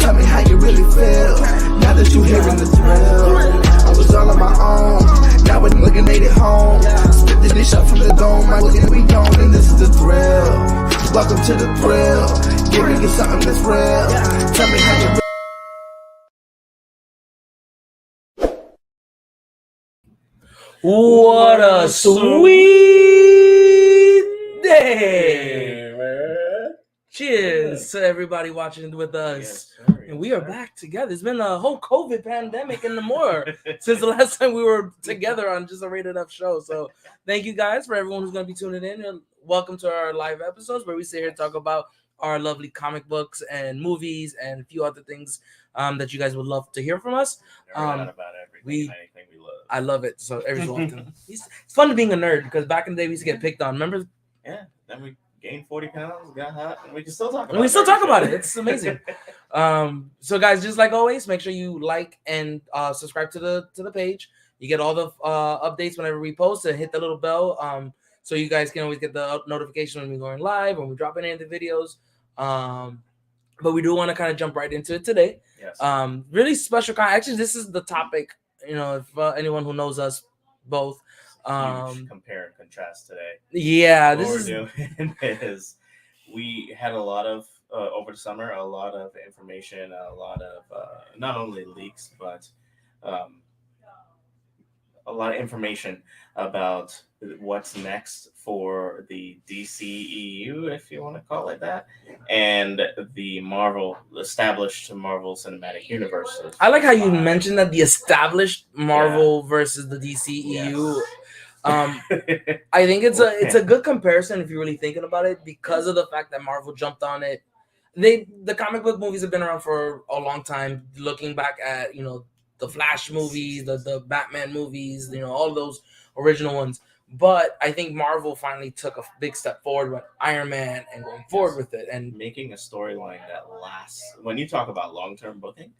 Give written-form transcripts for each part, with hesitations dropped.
Tell me how you really feel. Now that you hearing the thrill. I was all on my own. Now we're looking at it home. Spit the dish up from the dome. My looking we gone, and this is the thrill. Welcome to the thrill. Giving you something that's real. Tell me how you. What a sweet day! Cheers to everybody watching with us. And we are back together. It's been a whole COVID pandemic and more since the last time we were together on just a Rated F show. So thank you guys for everyone who's going to be tuning in. And welcome to our live episodes where we sit here and talk about our lovely comic books and movies and a few other things that you guys would love to hear from us. About everything, anything we love. I love it. So every so often, it's fun being a nerd because back in the day we used to get picked on. Remember? Yeah. Then we gained 40 pounds, got hot, and we can still talk about it. And we still talk about it. It's amazing. So guys, just like always, make sure you like and subscribe to the page. You get all the updates whenever we post, and hit the little bell. So you guys can always get the notification when we're going live, when we're dropping in the videos. But we do want to kind of jump right into it today. Yes. Really special. Actually, this is the topic. You know, if anyone who knows us both, Huge compare and contrast today. Yeah, what we're doing is we had a lot of over the summer, a lot of information, a lot of not only leaks, but a lot of information about what's next for the DCEU, if you want to call it that, and the established Marvel Cinematic Universe. I like how you mentioned that the established Marvel versus the DCEU. Yes. I think it's a good comparison if you're really thinking about it, because of the fact that Marvel jumped on it. The comic book movies have been around for a long time. Looking back at the Flash movies, the Batman movies, all those original ones. But I think Marvel finally took a big step forward with Iron Man and going forward with it and making a storyline that lasts. When you talk about long-term booking,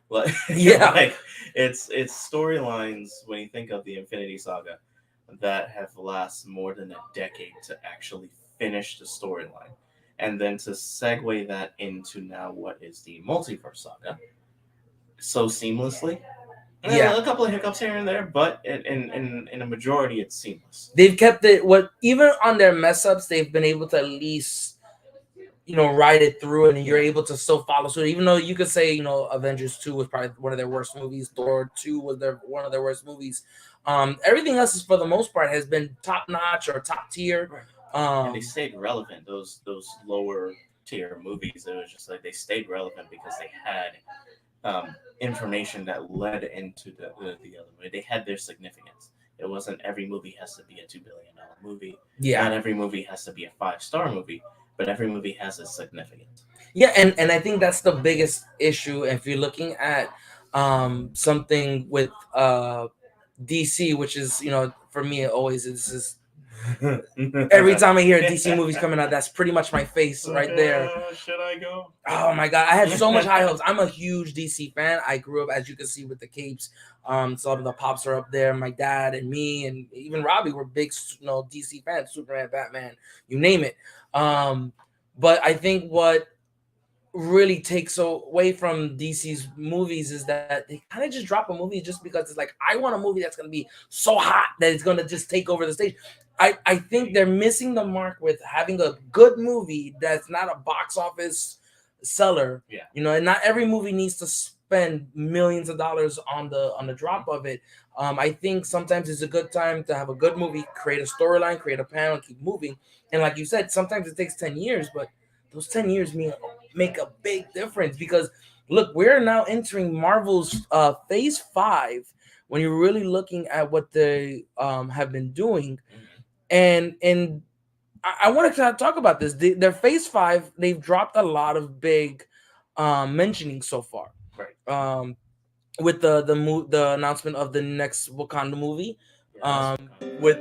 like it's storylines. When you think of the Infinity Saga, that have lasted more than a decade to actually finish the storyline, and then to segue that into now what is the Multiverse Saga so seamlessly. Yeah, a couple of hiccups here and there, but in a majority, it's seamless. They've kept it. Even on their mess ups, they've been able to at least ride it through, and you're able to still follow suit. Even though you could say Avengers 2 was probably one of their worst movies, Thor 2 was one of their worst movies. Everything else is for the most part has been top notch or top tier. And they stayed relevant. Those lower tier movies, it was just like they stayed relevant because they had information that led into the other movie. They had their significance. It wasn't every movie has to be a $2 billion movie. Yeah. Not every movie has to be a 5-star movie, but every movie has its significance. Yeah, and I think that's the biggest issue. If you're looking at something with DC, which is, for me, it always is just every time I hear DC movies coming out, that's pretty much my face right there. Should I go? Oh my God, I had so much high hopes. I'm a huge DC fan. I grew up, as you can see, with the capes. Some of the pops are up there. My dad and me and even Robbie were big, DC fans. Superman, Batman, you name it. But I think what really takes away from DC's movies is that they kind of just drop a movie just because it's like, I want a movie that's going to be so hot that it's going to just take over the stage. I think they're missing the mark with having a good movie that's not a box office seller. Yeah. And not every movie needs to spend millions of dollars on the drop of it. I think sometimes it's a good time to have a good movie, create a storyline, create a panel, keep moving. And like you said, sometimes it takes 10 years, but those 10 years make a big difference, because look, we're now entering Marvel's phase 5 when you're really looking at what they have been doing. And I want to talk about this. Their phase 5, they've dropped a lot of big mentioning so far. Right. With the announcement of the next Wakanda movie, with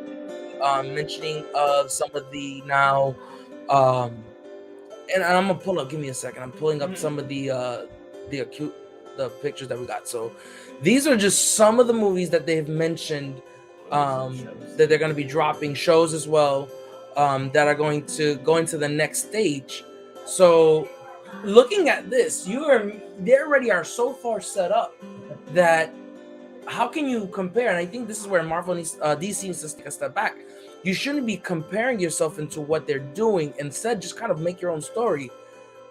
mentioning of some of the now, and I'm gonna pull up. Give me a second. I'm pulling up some of the pictures that we got. So these are just some of the movies that they've mentioned that they're going to be dropping, shows as well, that are going to go into the next stage. So looking at this, they already are so far set up that how can you compare? And I think this is where DC needs to take a step back. You shouldn't be comparing yourself into what they're doing. Instead, just kind of make your own story.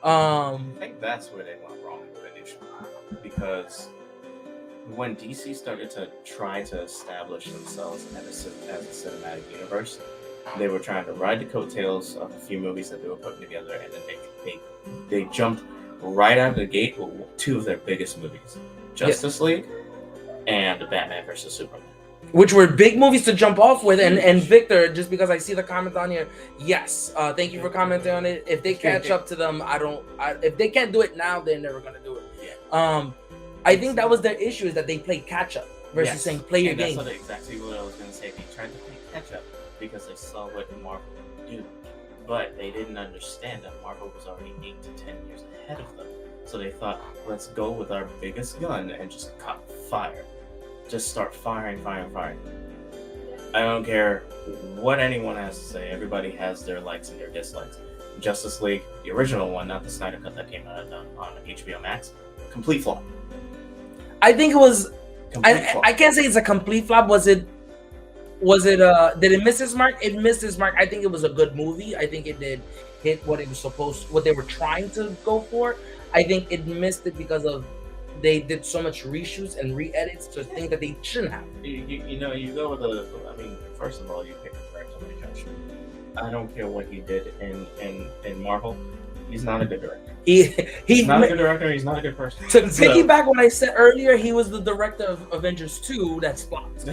I think that's where they went wrong initially, because when DC started to try to establish themselves as a cinematic universe, they were trying to ride the coattails of a few movies that they were putting together, and then they jumped right out of the gate with two of their biggest movies, Justice League and Batman vs Superman, which were big movies to jump off with. And Victor, just because I see the comment on here, yes, thank you for commenting on it. If they catch up to them, if they can't do it now, they're never gonna do it. I think that was their issue, is that they played catch up versus saying play your game. That's exactly what I was gonna say. They tried to play catch up because they saw what Marvel would do, but they didn't understand that Marvel was already 8 to 10 years ahead of them. So they thought, let's go with our biggest gun and just cut fire. Just start firing. I don't care what anyone has to say. Everybody has their likes and their dislikes. Justice League, the original one, not the Snyder Cut that came out on HBO Max, complete flop. I think it was. I can't say it's a complete flop. Was it? Did it miss its mark? It missed its mark. I think it was a good movie. I think it did hit what they were trying to go for. I think it missed it because of they did so much reshoots and re-edits to think that they shouldn't have. You go with first of all, you pick a director like Josh. I don't care what he did in Marvel. He's not a good director. He's not a good director. He's not a good person. To piggyback what I said earlier, he was the director of Avengers 2 that flopped.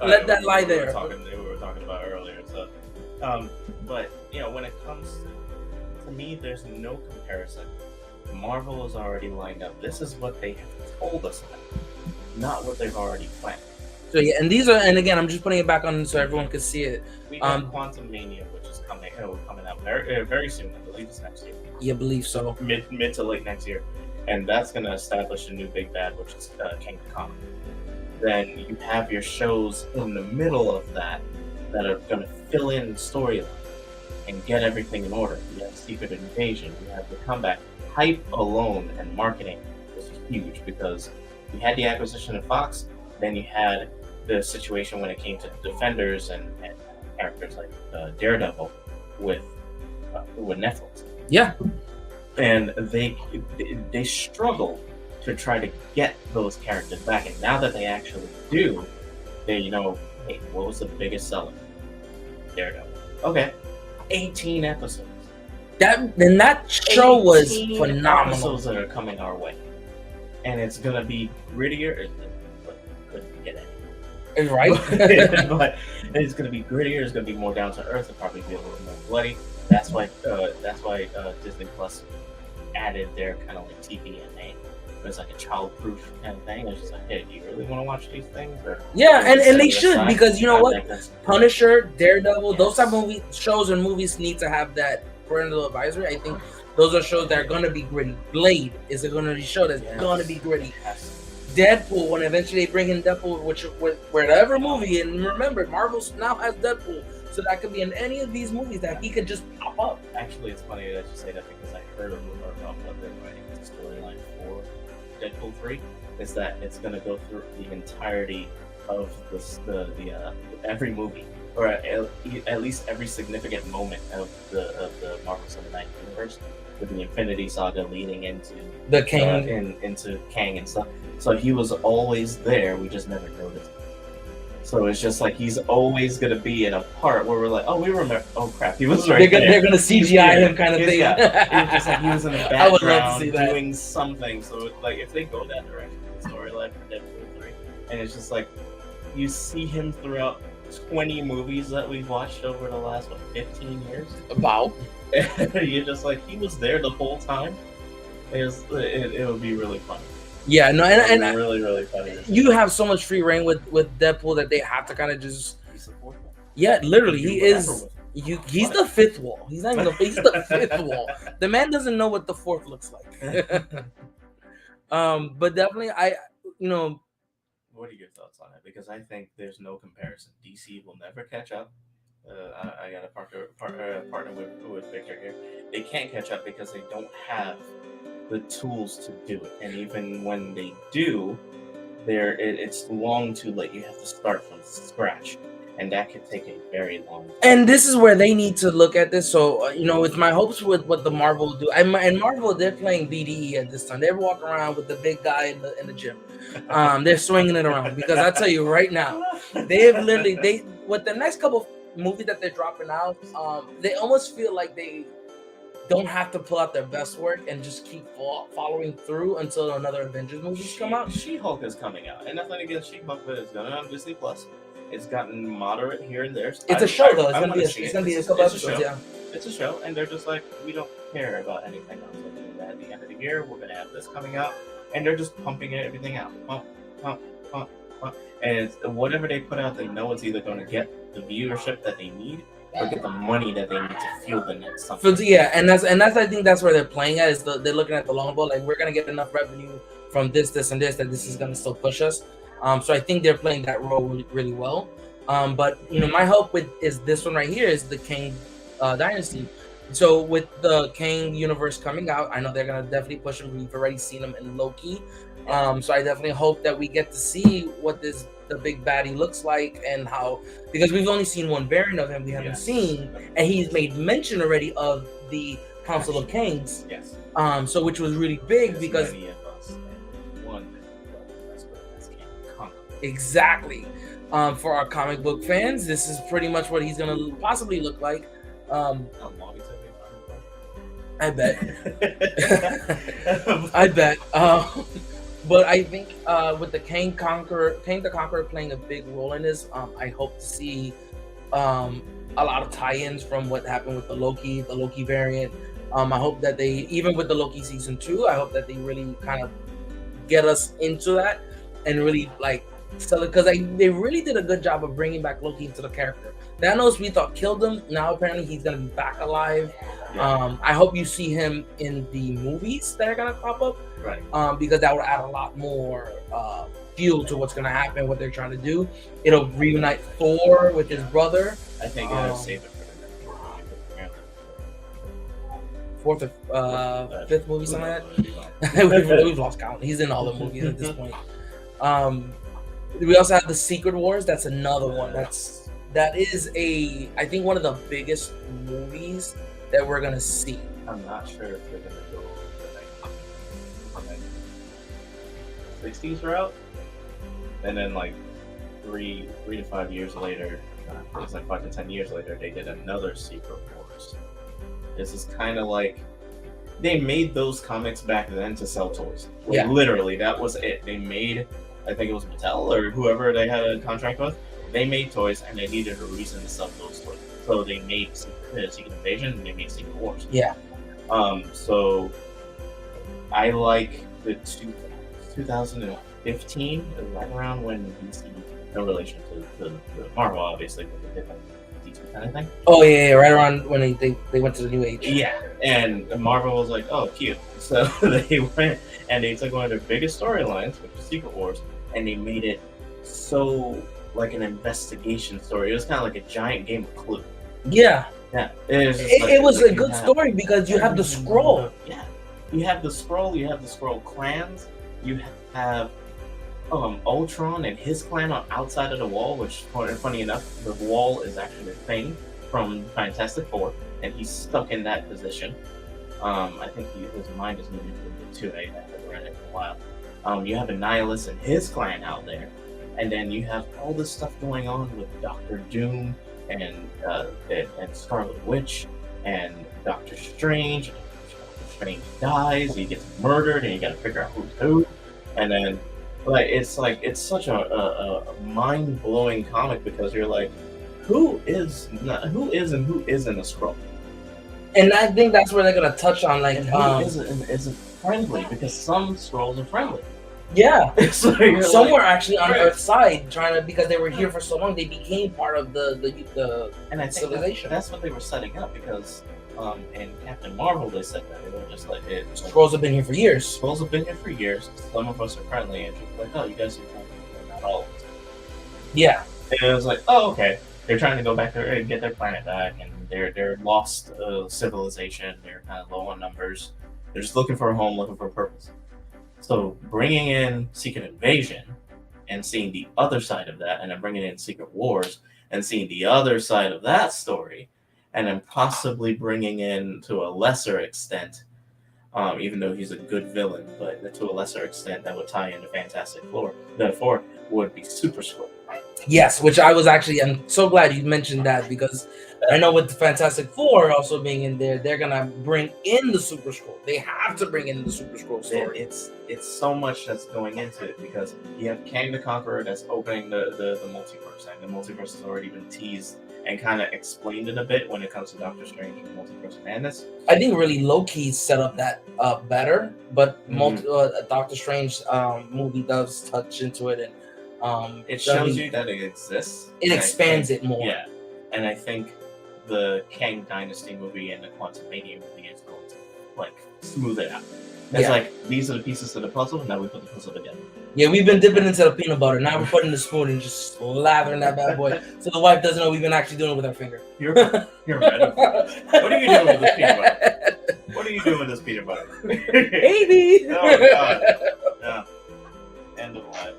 Let that lie there. We were talking about earlier. So, but when it comes to me, there's no comparison. Marvel is already lined up. This is what they have told us about, not what they've already planned. So yeah, and again, I'm just putting it back on so everyone can see it. We got Quantum Mania, which is coming out very soon. I believe it's next year. You believe so? Mid to late next year, and that's going to establish a new big bad, which is King Kong. Then you have your shows in the middle of that are going to fill in the storyline and get everything in order. You have Secret Invasion. You have the comeback. Hype alone and marketing was huge because you had the acquisition of Fox, then you had the situation when it came to Defenders and characters like Daredevil with Netflix. Yeah, and they struggled to try to get those characters back, and now that they actually do, hey, what was the biggest seller? Daredevil. Okay, 18 episodes. That show was phenomenal. Episodes that are coming our way, and it's gonna be grittier. Couldn't get it right, but it's gonna be grittier. It's gonna be more down to earth. It'll probably be a little more bloody. That's why Disney Plus added their kind of like TVMA. It's like a child-proof kind of thing. It's just like, hey, do you really want to watch these things? Or and they should, because you know what, Punisher, Daredevil, those type of shows and movies need to have that parental advisory. I think those are shows that are gonna be gritty. Blade is going to be a show that's gonna be gritty. Deadpool, when eventually they bring in Deadpool, whatever movie, and remember, Marvel now has Deadpool, so that could be in any of these movies that he could just pop up. Actually, it's funny that you say that because I heard a rumor about what they're writing the storyline for Deadpool 3 is that it's going to go through the entirety of the every movie, or at least every significant moment of the Marvel Cinematic Universe, with the Infinity Saga leading into the Kang into Kang and stuff. So he was always there. We just never noticed. So it's just like he's always gonna be in a part where we're like, oh, we remember. Oh crap, he was right there. They're gonna CGI him, kind of thing. Yeah, it's just like he was in the background I would love to see that. doing something. So like, if they go that direction, the storyline for Deadpool 3, and it's just like you see him throughout 20 movies that we've watched over the last 15 years. About. You're just like, he was there the whole time. It would be really funny. Yeah, no, and really, really funny. You have so much free reign with Deadpool that they have to kind of just. He's the fourth one. Yeah, literally, he is. He's the fifth wall. He's not even he's the fifth wall. The man doesn't know what the fourth looks like. But definitely, What are your thoughts on it? Because I think there's no comparison. DC will never catch up. I got to partner with Victor here. They can't catch up because they don't have the tools to do it, and even when they do, it's long too late. You have to start from scratch, and that could take a very long time. And this is where they need to look at this. So it's my hopes with what the Marvel do. And Marvel, they're playing BDE at this time. They're walking around with the big guy in the gym. They're swinging it around, because I tell you right now, they with the next couple movies that they're dropping out, they almost feel like they don't have to pull out their best work and just keep following through until another Avengers movie come out. She-Hulk is coming out, and nothing against She-Hulk, but it's going on Disney Plus. It's gotten moderate here and there. It's a show, though. It's gonna be a couple episodes. Yeah, it's a show, and they're just like, we don't care about anything else. At the end of the year, we're gonna have this coming out, and they're just pumping everything out, pump, and it's, whatever they put out, they know it's either going to get the viewership that they need or get the money that they need to fuel the next something. Yeah, and that's I think that's where they're playing at. They're looking at the long ball. Like, we're gonna get enough revenue from this, and this that this is gonna still push us. So I think they're playing that role really, really well. But my hope is this one right here is the Kang Dynasty. So with the Kang universe coming out, I know they're gonna definitely push him. We've already seen him in Loki. So I definitely hope that we get to see what the big baddie looks like, and how, because we've only seen one variant of him we haven't seen, and he's made mention already of the Council of Kangs. Yes. So which was really big because many of us, and one that's Kang. Exactly. For our comic book fans, this is pretty much what he's gonna possibly look like. How long is it? I bet. I bet. But I think with the Kang the Conqueror playing a big role in this, I hope to see a lot of tie-ins from what happened with the Loki variant. I hope that they, even with the Loki season 2, I hope that they really kind of get us into that and really like sell it, because they really did a good job of bringing back Loki into the character. Thanos, we thought, killed him. Now apparently he's gonna be back alive. I hope you see him in the movies that are gonna pop up, right? Because that will add a lot more fuel to what's gonna happen, what they're trying to do. It'll reunite Thor with his brother. I think it'll save it for the fourth or fifth movie, something like that. We've lost count. He's in all the movies at this point. We also have the Secret Wars. That's another one. That is I think one of the biggest movies that we're gonna see. I'm not sure if they're gonna go the 60s route, and then like 3 to 5 years later, it's like 5 to 10 years later, they did another Secret Wars. This is kind of like they made those comics back then to sell toys. Yeah, literally, that was it. They made, I think it was Mattel or whoever they had a contract with. They made toys, and they needed a reason to sell those toys. So they made Secret Invasion, and they made Secret Wars. Yeah. So I like the 2015, right around when DC, no relation to Marvel, obviously, but they did like DC kind of thing. Oh yeah, right around when they went to the New Age. Yeah, and Marvel was like, oh, cute. So they went and they took one of their biggest storylines, which was Secret Wars, and they made it so like an investigation story. It was kind of like a giant game of Clue. Yeah. Yeah. It was a good story because you have the scroll. Yeah. You have the scroll. You have the scroll clans. You have Ultron and his clan on outside of the wall, which, funny enough, the wall is actually a thing from Fantastic Four, and he's stuck in that position. I think his mind is moving too. I haven't read it in a while. You have Annihilus and his clan out there. And then you have all this stuff going on with Doctor Doom and Scarlet Witch and Doctor Strange. Doctor Strange dies, he gets murdered, and you got to figure out who's who. And then, it's such a mind blowing comic, because you're like, who is and who isn't a Skrull? And I think that's where they're gonna touch on, like, and who isn't friendly, because some Skrulls are friendly. Yeah, so some were actually on Earth's side, because they were here for so long, they became part of the and I think civilization. That's what they were setting up, because in Captain Marvel they said that they were just like, Skrulls have been here for years. Skrulls have been here for years. Some of us are friendly, and she's like, oh, you guys are friendly, but not all of us. Yeah, and it was like, oh, okay. they're trying to go back there and get their planet back, and they're lost civilization. They're kind of low on numbers. They're just looking for a home, looking for a purpose. So bringing in Secret Invasion and seeing the other side of that, and then bringing in Secret Wars and seeing the other side of that story, and then possibly bringing in, to a lesser extent, even though he's a good villain, but to a lesser extent that would tie into Fantastic Four. The Four would be Super Skrull. Yes, which I'm so glad you mentioned that, because I know with the Fantastic Four also being in there, they're gonna bring in the Super Skrull. They have to bring in the Super Skrull story. It's so much that's going into it, because you have Kang the Conqueror that's opening the multiverse, and the multiverse has already been teased and kind of explained it a bit when it comes to Doctor Strange and Multiverse of Madness. I think really Loki set up that better, but Doctor Strange movie does touch into it, and it shows you that it exists. It expands it more. Yeah, and I think the Kang Dynasty movie and the Quantumania movie is going to like smooth it out. It's like, these are the pieces to the puzzle, and now we put the puzzle together. Yeah, we've been dipping into the peanut butter. Now we're putting the spoon and just lathering that bad boy, so the wife doesn't know we've been actually doing it with our finger. You're right. What are you doing with this peanut butter? What are you doing with this peanut butter? Baby! Oh, God. Yeah. End of life.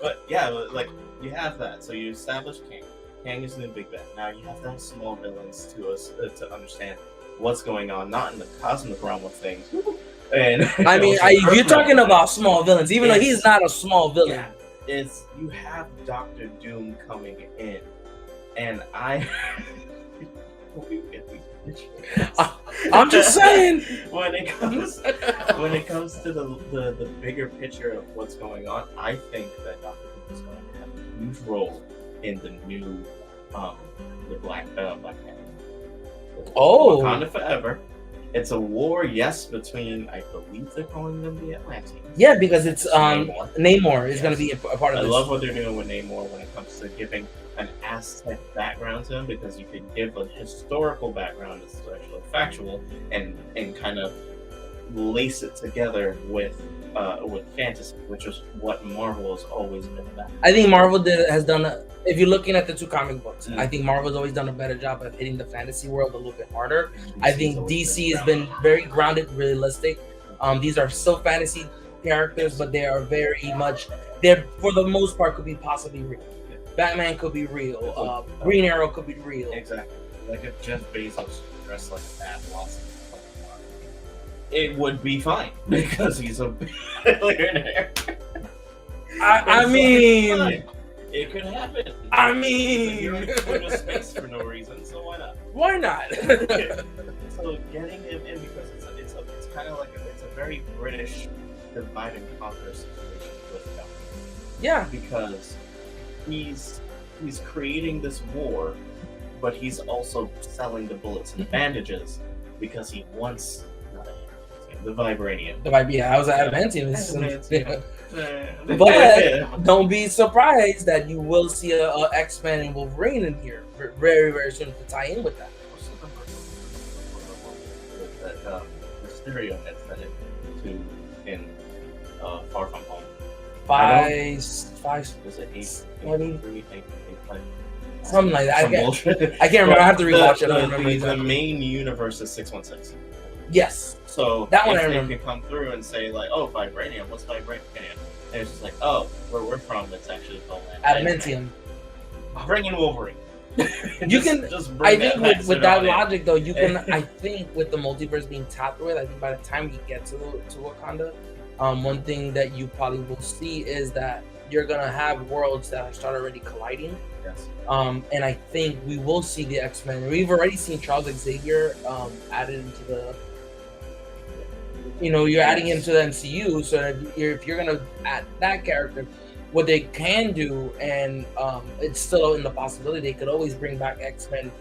But yeah, like, you have that. So you establish Kang. Kang is the big bad. Now you have to have small villains to understand what's going on, not in the cosmic realm of things. And I mean, you're talking about small villains, even though he's not a small villain. Yeah, you have Doctor Doom coming in, and I'm just saying. when it comes to the bigger picture of what's going on, I think that Doctor Doom is going to have a huge role in the new the Black Panther. Wakanda Forever. It's a war, yes, between, I believe they're calling them the Atlanteans. Yeah, because it's Namor is going to be a part of this. I love what they're doing with Namor when it comes to giving an Aztec background to him, because you can give a historical background that's actually factual and kind of lace it together with fantasy, which is what Marvel has always been about. I think Marvel has done if you're looking at the two comic books, I think Marvel's always done a better job of hitting the fantasy world a little bit harder. I think DC has been very grounded, realistic. These are still fantasy characters, but they are very much, they're for the most part could be possibly real. Batman could be real. Green Arrow could be real. Exactly. Like if Jeff Bezos dressed like that, it would be fine because he's a billionaire. I mean, it could happen. I mean, you're in space for no reason, so why not? Why not? So getting him in, because it's kind of like it's a very British divide and conquer situation with him. Yeah, because he's creating this war, but he's also selling the bullets and the bandages because he wants the vibranium. I was adamantium. But don't be surprised that you will see a X-Men and Wolverine in here very, very soon to tie in with that. That Mysterio had said it to in Far From Home. Five, was it 8? Something like that. I can't remember. I have to rewatch it. I don't remember the main universe is 616. Yes. So that one if I they remember. can come through and say like, "Oh, vibranium. What's vibranium?" And it's just like, "Oh, where we're from, it's actually called adamantium." Bring in Wolverine. You can. Just bring I think with that logic, though, you can. in. I think with the multiverse being tapped with, I think by the time we get to Wakanda, one thing that you probably will see is that you're gonna have worlds that start already colliding. Yes. And I think we will see the X-Men. We've already seen Charles Xavier added into the. You're adding him to the MCU, so if you're gonna add that character, what they can do, and it's still in the possibility, they could always bring back X-Men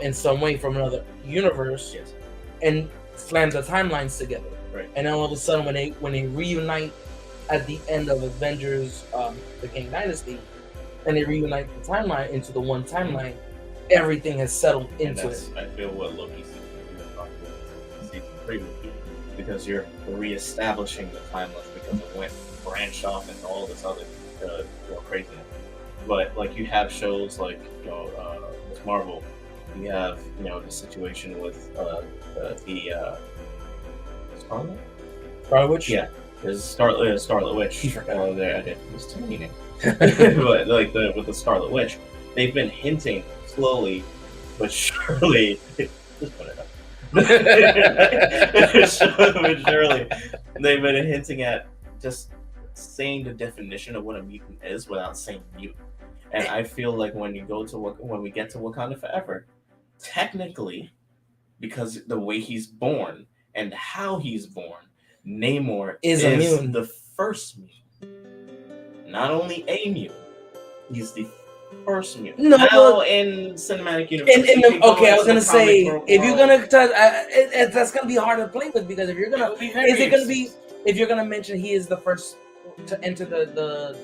in some way from another universe, and slam the timelines together. Right. And then all of a sudden, when they reunite at the end of Avengers, the Kang Dynasty, and they reunite the timeline into the one timeline, everything has settled into it. I feel what Loki's season 3 would do, because you're reestablishing the timelines because it branched off into all this other craziness. But like you have shows like with Marvel, you have the situation with the Scarlet. Scarlet Witch. Yeah, there's Scarlet Witch. There, I didn't use too many but like with the Scarlet Witch, they've been hinting slowly, but surely. Just put it up. But surely, they've been hinting at just saying the definition of what a mutant is without saying mutant. And I feel like when we get to Wakanda Forever, technically, because the way he's born and how he's born, Namor is a mutant. The first mutant. Not only a mutant, he's the first mutant. No, now in cinematic universe. Okay, I was gonna say if you're gonna touch, that's gonna be hard to play with because if you're gonna, if you're gonna mention he is the first to enter the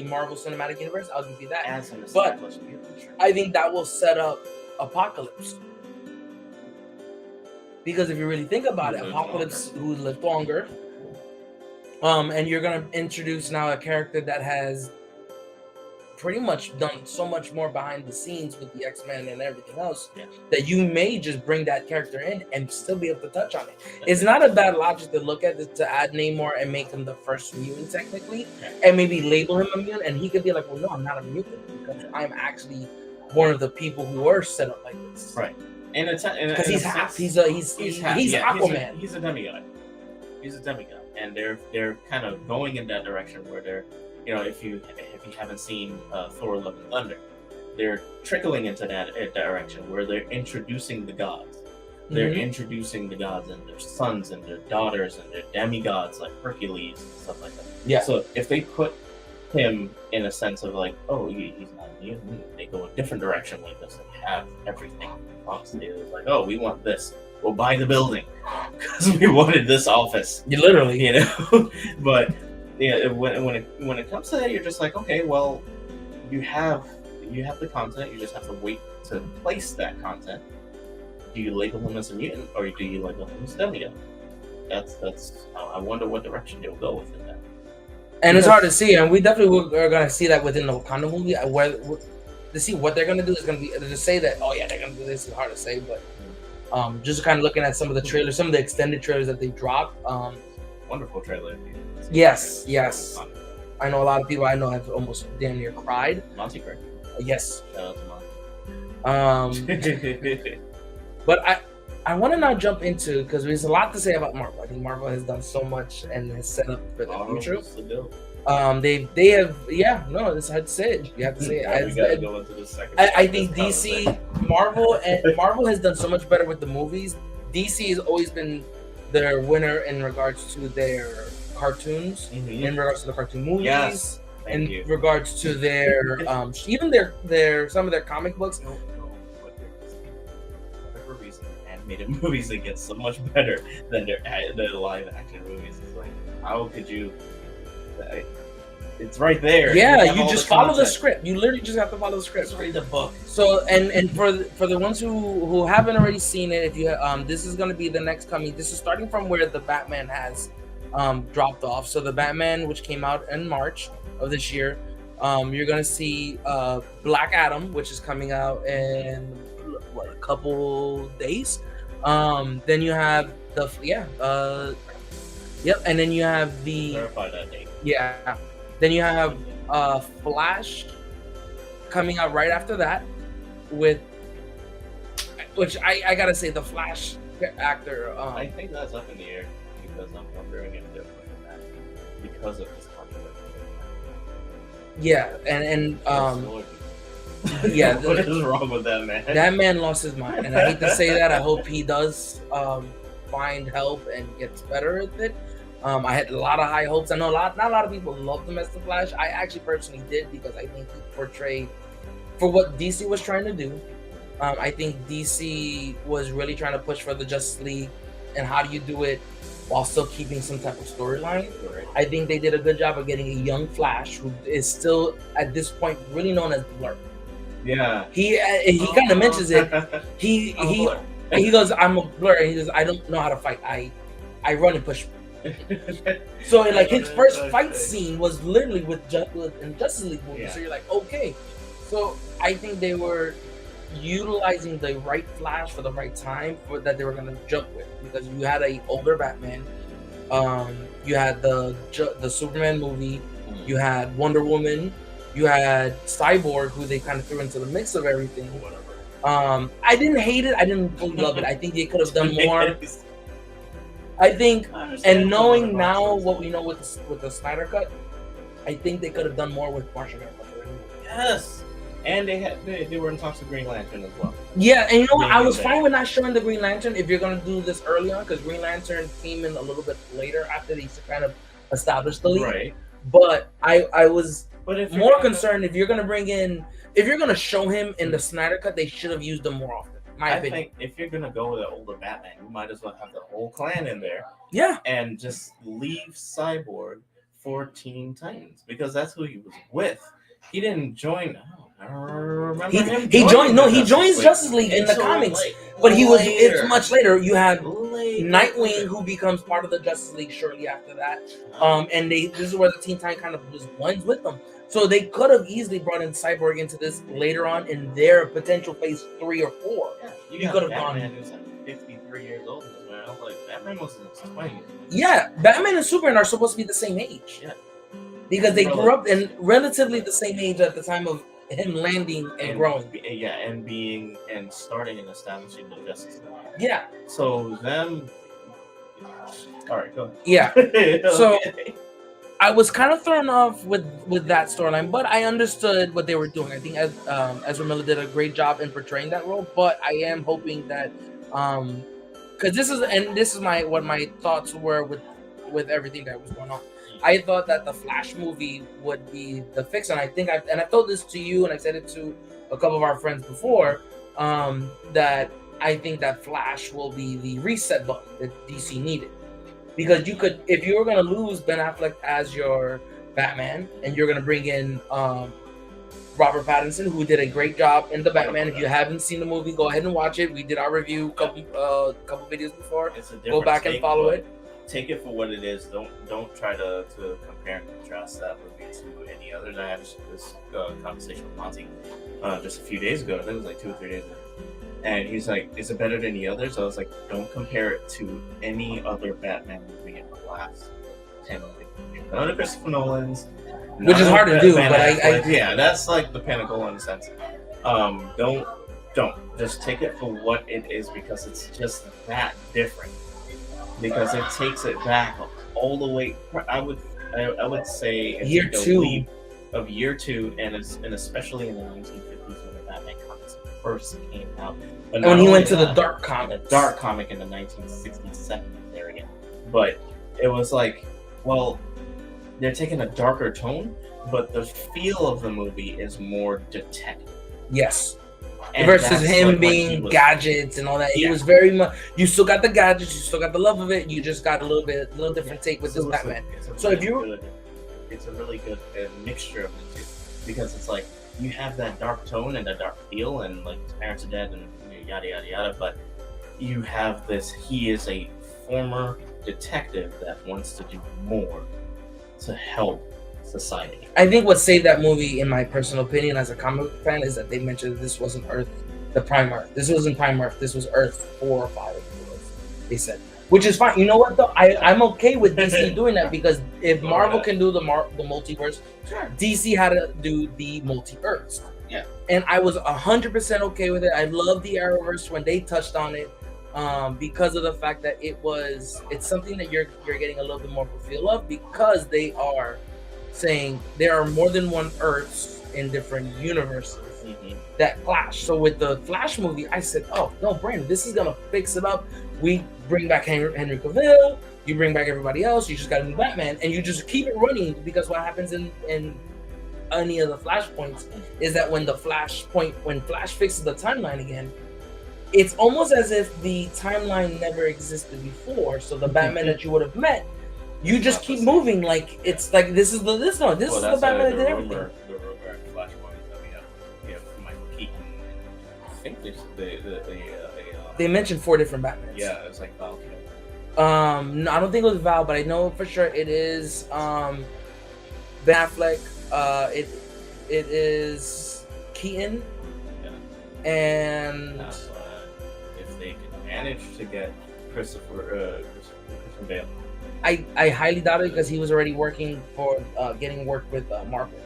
Marvel Cinematic Universe, I'll give you that. But I think that will set up Apocalypse. Because if you really think about it, Apocalypse, who lived longer, and you're gonna introduce now a character that has pretty much done so much more behind the scenes with the X-Men and everything else, that you may just bring that character in and still be able to touch on it. It's not a bad logic to look at this, to add Namor and make him the first mutant technically, and maybe label him a mutant, and he could be like, well, no, I'm not a mutant because I'm actually one of the people who were set up like this. Right. And because he's Aquaman. He's a demigod. He's a demigod, and they're kind of going in that direction where they're, if you haven't seen Thor: Love and Thunder, they're trickling into that direction where they're introducing the gods. They're introducing the gods and their sons and their daughters and their demigods like Hercules and stuff like that. Yeah. So if they put him in a sense of like, oh, he's not a mutant, they go a different direction like this and have everything. Obviously, it was like, oh, we want this. We'll buy the building because we wanted this office. You literally, But when it comes to that, you're just like, okay, well, you have the content. You just have to wait to place that content. Do you label him as a mutant or do you label him as a demigod? That's. I wonder what direction they'll go within that. And it's hard to see, and we definitely are going to see that within the Wakanda movie. Where to see what they're going to do is going to be to say that, oh yeah, they're going to do this. Is hard to say, but just kind of looking at some of the trailers, some of the extended trailers that they dropped. Wonderful trailer. Yes. I know a lot of people I know have almost damn near cried. Monty cried. Yes. Shout out to Monty. But I want to now jump into, because there's a lot to say about Marvel. I think Marvel has done so much and has set up for the future. They have, it's hard to say it. You have to say it. We gotta go into the second. I think DC, Marvel has done so much better with the movies. DC has always been their winner in regards to their cartoons, in regards to the cartoon movies, regards to their even their some of their comic books. Animated movies that get so much better than their live action movies. It's like, how could you? It's right there. Yeah, you just follow the script. You literally just have to follow the script. Just read the book. So and for the ones who haven't already seen it, if you this is going to be the next coming. This is starting from where the Batman has dropped off. So the Batman, which came out in March of this year, you're going to see Black Adam, which is coming out in a couple days. Then you have the and then you have the clarify that date. Yeah. Then you have Flash coming out right after that, which I gotta say, the Flash actor. I think that's up in the air because I'm wondering if they're pushing that because of this controversy. Yeah, and yeah, what is wrong with that man? That man lost his mind, and I hate to say that. I hope he does find help and gets better at it. I had a lot of high hopes. I know not a lot of people loved him as the Flash. I actually personally did because I think he portrayed for what DC was trying to do. I think DC was really trying to push for the Justice League, and how do you do it while still keeping some type of storyline? I think they did a good job of getting a young Flash who is still at this point really known as Blur. Yeah, he kind of mentions it. He goes, I'm a Blur, and he goes, I don't know how to fight. I run and push So like his first fight scene was literally with in Justice League movie. Yeah. So you're like, okay. So I think they were utilizing the right Flash for the right time for that they were gonna jump with, because you had a older Batman, you had the Superman movie, you had Wonder Woman, you had Cyborg, who they kind of threw into the mix of everything. I didn't hate it. I didn't fully love it. I think they could have done more. I think, and knowing now what we know with the Snyder Cut, I think they could have done more with Martian Manhunter. Yes, and they were in talks with Green Lantern as well. Yeah, and you know what? I was fine with not showing the Green Lantern if you're gonna do this early on, because Green Lantern came in a little bit later after they kind of established the league. Right. But I was more concerned if you're gonna show him in the Snyder Cut, they should have used him more often. I think if you're gonna go with an older Batman, you might as well have the whole clan in there. Yeah. And just leave Cyborg for Teen Titans, because that's who he was with. He didn't join. I don't remember him. He joins Justice League in the comics, but it's much later. You have Nightwing, who becomes part of the Justice League shortly after that. And this is where the Teen Titan kind of just blends with them. So they could have easily brought in Cyborg into this later on in their potential phase 3 or 4. Yeah, you could have gone. Batman who's like 53 years old. Man, I was like, Batman was in his 20s. Yeah, Batman and Superman are supposed to be the same age. Yeah, because they grew up in relatively the same age at the time of him landing and growing. Yeah, and starting and establishing the Justice League. Yeah. So them. All right, go ahead. Yeah. Okay. So I was kind of thrown off with that storyline, but I understood what they were doing. I think Ezra Miller did a great job in portraying that role. But I am hoping that, because this is what my thoughts were with everything that was going on. I thought that the Flash movie would be the fix, and I told this to you, and I said it to a couple of our friends before, that I think that Flash will be the reset button that DC needed. Because if you were going to lose Ben Affleck as your Batman, and you're going to bring in Robert Pattinson, who did a great job in the Batman. If you haven't seen the movie, go ahead and watch it. We did our review couple videos before. Go back and follow it. Take it for what it is. Don't try to compare and contrast that movie to any others. I had this conversation with Monty just a few days ago. I think it was like 2 or 3 days ago. And he's like, is it better than the others? I was like, don't compare it to any other Batman movie in the last 10 or 15 years. None of Christopher Nolan's. Which is hard to do, but yeah, that's like the pinnacle in a sense. Don't. Just take it for what it is, because it's just that different. Because it takes it back all the way. I would say it's year like a 2 leap of year 2, and especially in the 1950s when the Batman comics first came out. But when he went to the dark comic in the 1967 there again. But it was like, well, they're taking a darker tone, but the feel of the movie is more detective. Yes. And versus him being gadgets and all that. Yeah. He was very much. You still got the gadgets. You still got the love of it. You just got a little different take with this Batman. It's a really good mixture of the two, because it's like you have that dark tone and that dark feel, and like his parents are dead and yada yada yada. But you have this. He is a former detective that wants to do more to help society. I think what saved that movie, in my personal opinion, as a comic book fan, is that they mentioned this wasn't Earth, the Prime Earth. This wasn't Prime Earth. This was Earth 4 or 5. They said, which is fine. You know what though? I'm okay with DC doing that, because if Marvel can do the multiverse, DC had to do the multi-Earths. Yeah. And I was 100% okay with it. I love the Arrowverse when they touched on it, because of the fact that it's something that you're getting a little bit more feel of, because they are saying there are more than one Earths in different universes that clash. So with the Flash movie, I said, oh no, Brandon, this is gonna fix it up. We bring back Henry Cavill, you bring back everybody else, you just got a new Batman, and you just keep it running. Because what happens in any of the Flashpoints is that when Flash fixes the timeline again, it's almost as if the timeline never existed before. So the Batman that you would have met, you just keep moving, like it's like this is the Batman that did everything. The rumor and Flashpoint is that we have Michael Keaton. I think they mentioned 4 different Batmans. Yeah, it's like Val No, I don't think it was Val, but I know for sure it is Ben Affleck. It is Keaton, Yeah. and If they can manage to get Christopher Bale. I highly doubt it because he was already working for getting work with Marvel.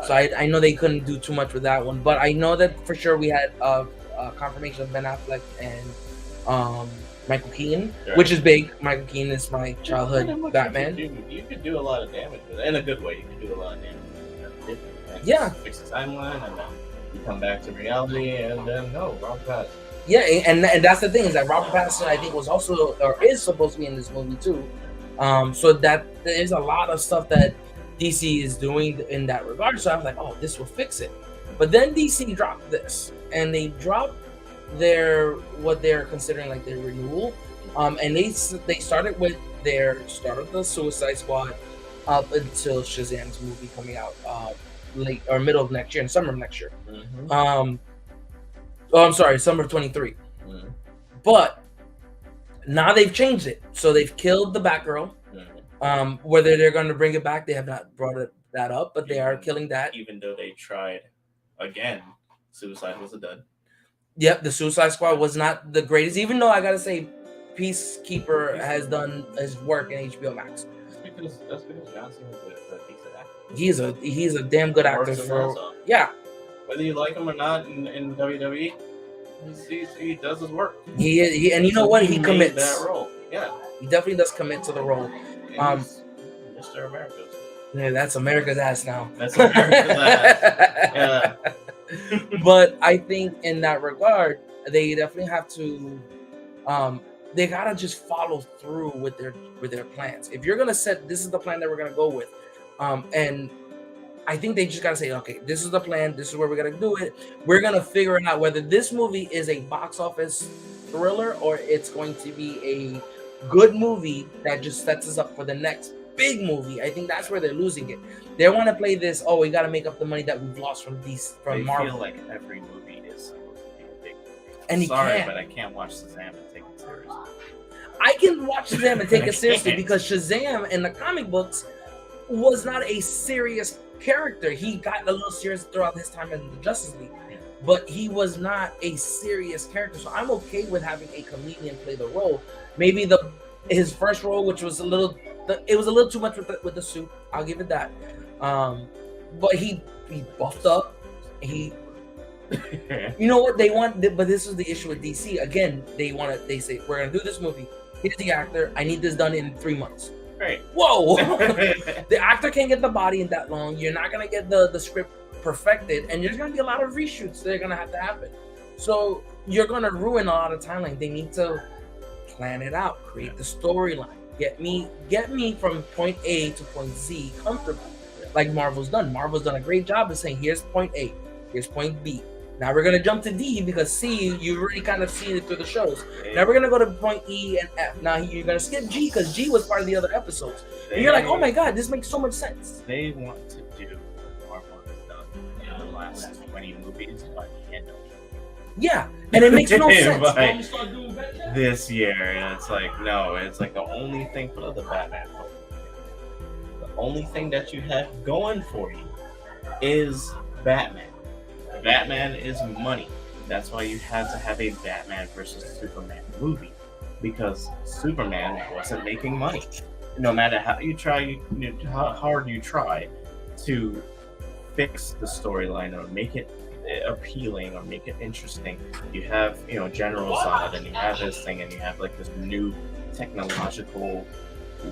So I know they couldn't do too much with that one, but I know that for sure we had confirmation of Ben Affleck and Michael Keaton, Right. which is big. Michael Keaton is my childhood Batman. You could do a lot of damage with it. In a good way, you could do a lot of damage with it. And Yeah. Fix the timeline, and then you come back to reality, and then no, wrong path. Yeah, and that's the thing is that Robert Pattinson I think was also or is supposed to be in this movie too. So that there's a lot of stuff that DC is doing in that regard. So I was like, oh, this will fix it. But then DC dropped this, and they dropped what they're considering like their renewal. And they started with their start of the Suicide Squad up until Shazam's movie coming out late or middle of next year, in summer of next year. Mm-hmm. I'm sorry, summer of 23. Mm-hmm. But now they've changed it. So they've killed the Batgirl. Mm-hmm. Whether they're going to bring it back, they have not brought that up, but they are killing that. Even though they tried again, Suicide was a dud. Yep, the Suicide Squad was not the greatest, even though I got to say, Peacekeeper has done his work in HBO Max. That's because John Cena is a decent actor. He's a damn good actor. Yeah. Whether you like him or not in WWE, he does his work. He and you know what? He commits. That role. Yeah. He definitely does commit to the role. Mr. America. Yeah, that's America's ass now. That's America's ass. Yeah. But I think in that regard, they definitely have to. They gotta just follow through with their plans. If you're gonna set, this is the plan that we're gonna go with, and I think they just gotta say, okay, this is the plan. This is where we're gonna do it. We're gonna figure it out whether this movie is a box office thriller or it's going to be a good movie that just sets us up for the next big movie. I think that's where they're losing it. They want to play this. Oh, we got to make up the money that we've lost from Marvel. I feel like every movie is supposed to be a big movie. And sorry, but I can't watch Shazam and take it seriously. I can watch Shazam and take it seriously because Shazam in the comic books was not a serious character. He got a little serious throughout his time in the Justice League, but he was not a serious character. So I'm okay with having a comedian play the role. Maybe his first role, which was a little too much with the suit. I'll give it that. But he buffed up. You know what they want, but this is the issue with DC. Again, they say we're gonna do this movie. Here's the actor. I need this done in 3 months. Great. Whoa! The actor can't get the body in that long. You're not gonna get the script perfected, and there's gonna be a lot of reshoots that are gonna have to happen. So you're gonna ruin a lot of timeline. They need to plan it out, create the storyline, get me from point A to point Z comfortable, like Marvel's done. Marvel's done a great job of saying, here's point A, here's point B. Now we're gonna jump to D because C, you've already kind of seen it through the shows. Now we're gonna go to point E and F. Now you're gonna skip G because G was part of the other episodes. And you're like, oh my god, this makes so much sense. They want to do what Marvel has done in the last 20 movies, but can't do it. Yeah, and it makes no sense. Like, this year, and it's like, no, it's like the only thing for the Batman film. The only thing that you have going for you is Batman. Batman is money. That's why you had to have a Batman versus Superman movie, because Superman wasn't making money. No matter how you try, how hard you try to fix the storyline or make it appealing or make it interesting, you have General Zod, and you have this thing, and you have like this new technological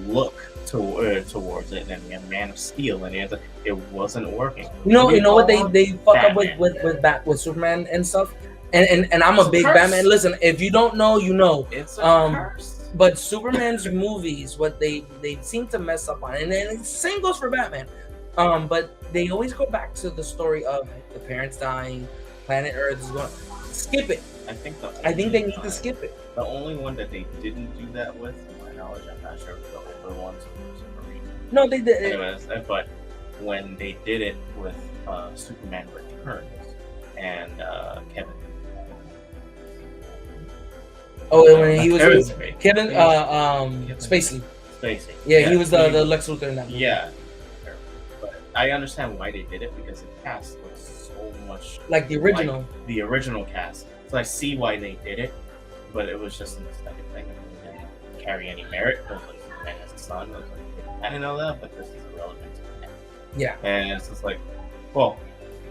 look towards it, and you have Man of Steel, and it wasn't working. You know what they fuck up with Superman and stuff, and I'm a big Batman. Listen, if you don't know, you know. It's a curse. But Superman's movies, what they seem to mess up on, and then the same goes for Batman. But they always go back to the story of the parents dying, planet Earth is going. Skip it. I think they need to skip it. The only one that they didn't do that with, to my knowledge, I'm not sure if the older ones were. No, they did. Anyways, but when they did it with Superman Returns and Kevin, Oh, when he was Kevin with Spacey. Kevin, Spacey. Spacey. Yeah, he was the Lex Luthor in that movie. Yeah. But I understand why they did it because the cast was so much like the original. like the original cast. So I see why they did it, but it was just an aesthetic thing. It didn't carry any merit. Because like Superman has a son. I was like, I didn't know that, but this is irrelevant to him. Yeah. And it's just like, well,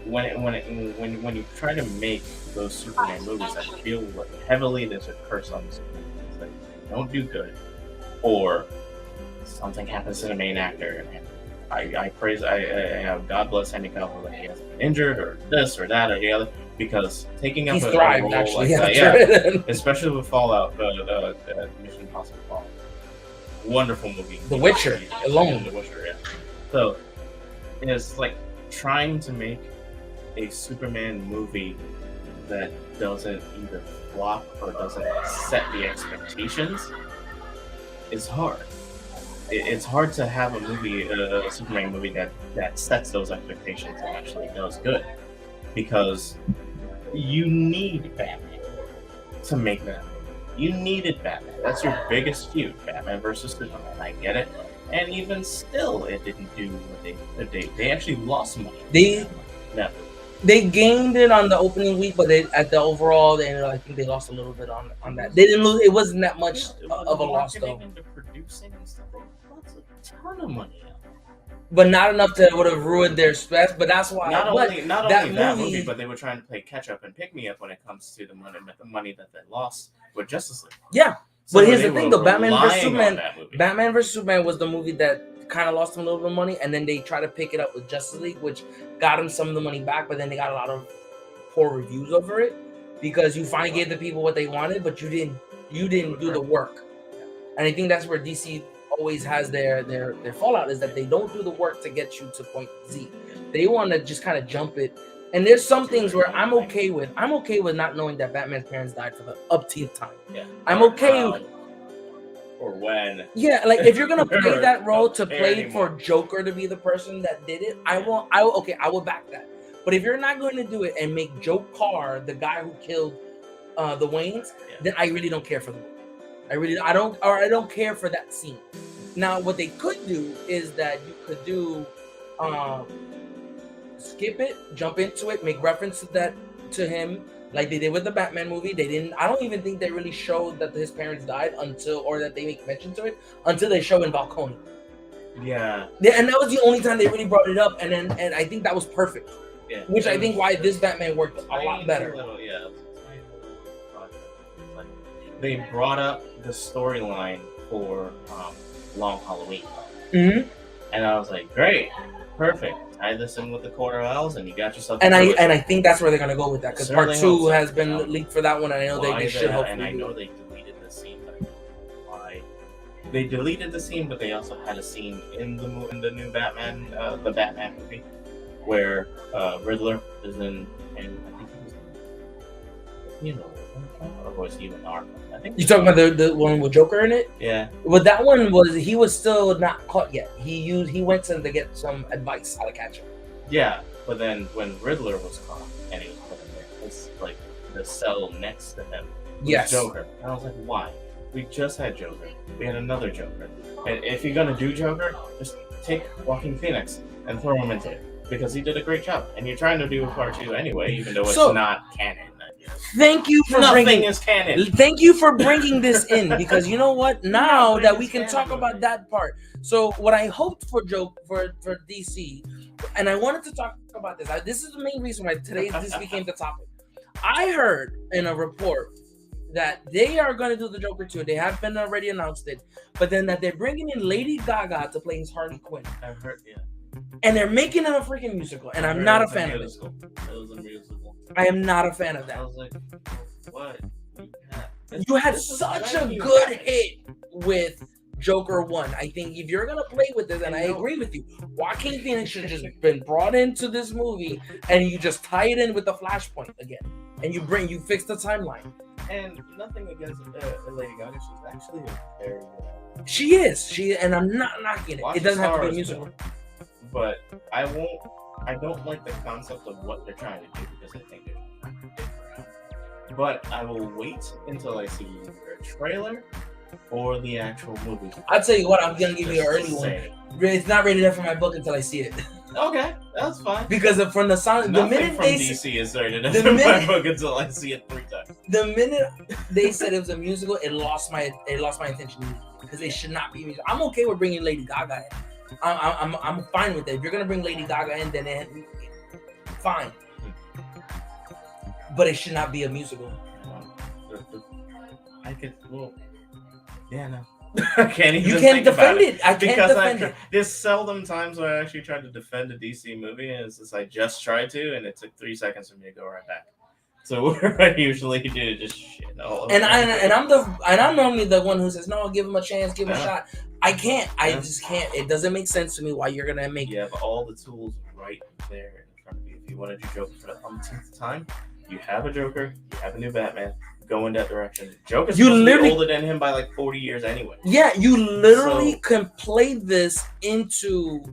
when you try to make those Superman movies that feel like heavily there's a curse on the Superman, it's like they don't do good, or something happens to the main actor, and I praise God bless Henry Cavill that he hasn't been injured or this or that or the other, because taking up He's a thrived role actually. like that, yeah, especially with Fallout, Mission Impossible Fallout, wonderful movie. The Witcher alone. The Witcher, yeah. So it's like trying to make a Superman movie that doesn't either flop or doesn't set the expectations is hard. It's hard to have a movie, a Superman movie that sets those expectations and actually does good, because you need Batman to make that movie. You needed Batman. That's your biggest feud, Batman versus Superman. I get it. And even still, it didn't do what they actually lost money. They gained it on the opening week, but at the overall, I think they lost a little bit on that. They didn't lose. It wasn't that much of a loss though. And the producing and stuff, they lost a ton of money. But not enough to would have ruined their spec. But that's why not only that movie, but they were trying to play catch up and pick me up when it comes to the money that they lost with Justice League. Yeah, So but here's the thing though: Batman vs Superman. movie. Batman vs Superman was the movie that kind of lost them a little bit of money, and then they tried to pick it up with Justice League, which got them some of the money back. But then they got a lot of poor reviews over it because you finally gave the people what they wanted, but you didn't do the work. And I think that's where DC always has their fallout, is that they don't do the work to get you to point Z. They want to just kind of jump it. And there's some things where I'm okay with not knowing that Batman's parents died for the upteenth time. Yeah. I'm okay with, or when. yeah, like if you're gonna play that role to Don't care play anymore. for Joker to be the person that did it, I will back that. But if you're not going to do it and make Joe Carr the guy who killed the Waynes, then I really don't care for the movie. I don't care for that scene. Now, what they could do is that you could do skip it, jump into it, make reference to him, like they did with the Batman movie. I don't even think they really showed that his parents died or that they make mention to it until they show in Falcone. Yeah. And that was the only time they really brought it up, and I think that was perfect. Yeah. Which I think why this Batman worked a lot better. They brought up the storyline for Long Halloween. Mm-hmm. And I was like, great, perfect. Tie this in with the Quarter Owls, and you got yourself. And I think that's where they're gonna go with that, because part 2 has been so. leaked for that one, and I know they should hopefully. And I know they deleted the scene, but I don't know why. They deleted the scene, but they also had a scene in the new Batman, the Batman movie, where Riddler is in, and I think he was, or was he in Arkham? I think. You talking about the one with Joker in it? Yeah. Well, that one he was still not caught yet. He went to get some advice how to catch him. Yeah, but then when Riddler was caught and he was put in there, it's like the cell next to him was Yes. Joker. And I was like, why? We just had Joker. We had another Joker. And if you're gonna do Joker, just take Joaquin Phoenix and throw him into it, because he did a great job. And you're trying to do a part 2 anyway, even though it's not canon. Thank you for Nothing is canon. Thank you for bringing this in, because you know what? Now that we can talk about that part. So what I hoped for DC, and I wanted to talk about this. This is the main reason why this became the topic. I heard in a report that they are going to do the Joker 2. They have been already announced it, but then that they're bringing in Lady Gaga to play Harley Quinn. I've heard, yeah. And they're making it a freaking musical, and I'm not a fan of it. It was a musical. I am not a fan of that. I was like, what? You had such a good hit with Joker 1. I think if you're gonna play with this, and I agree with you, Joaquin Phoenix should have just been brought into this movie, and you just tie it in with the Flashpoint again, and you fix the timeline. And nothing against Lady Gaga, she's actually a very good. She is, and I'm not knocking it. It doesn't have to be a musical. Good. But I don't like the concept of what they're trying to do, because I think they're trying to but I will wait until I see either a trailer or the actual movie. I'll tell you what, I'm gonna give you an Just early to one. say. It's not rated F for my book until I see it. Okay, that's fine. Because from the sound, the Nothing minute from they DC is rated the F in my minute- book until I see it 3 times. the minute they said it was a musical, it lost my attention because it should not be a musical. I'm okay with bringing Lady Gaga in. I'm fine with that. If you're gonna bring Lady Gaga in, then fine. But it should not be a musical. I could, well, yeah, no. I can't even You can't think about defend it. I can't because defend it. there's seldom times where I actually tried to defend a DC movie, and it's just I just tried to, and it took 3 seconds for me to go right back. So what I usually do is just shit all over. And I'm normally the one who says no, give him a chance, give him a shot. I can't. I just can't. It doesn't make sense to me why you're gonna make. You have all the tools right there in front of you. If you wanted your Joker for the umpteenth time, you have a Joker. You have a new Batman. Go in that direction. Joker's supposed to be older than him by like 40 years anyway. Yeah, you literally can play this into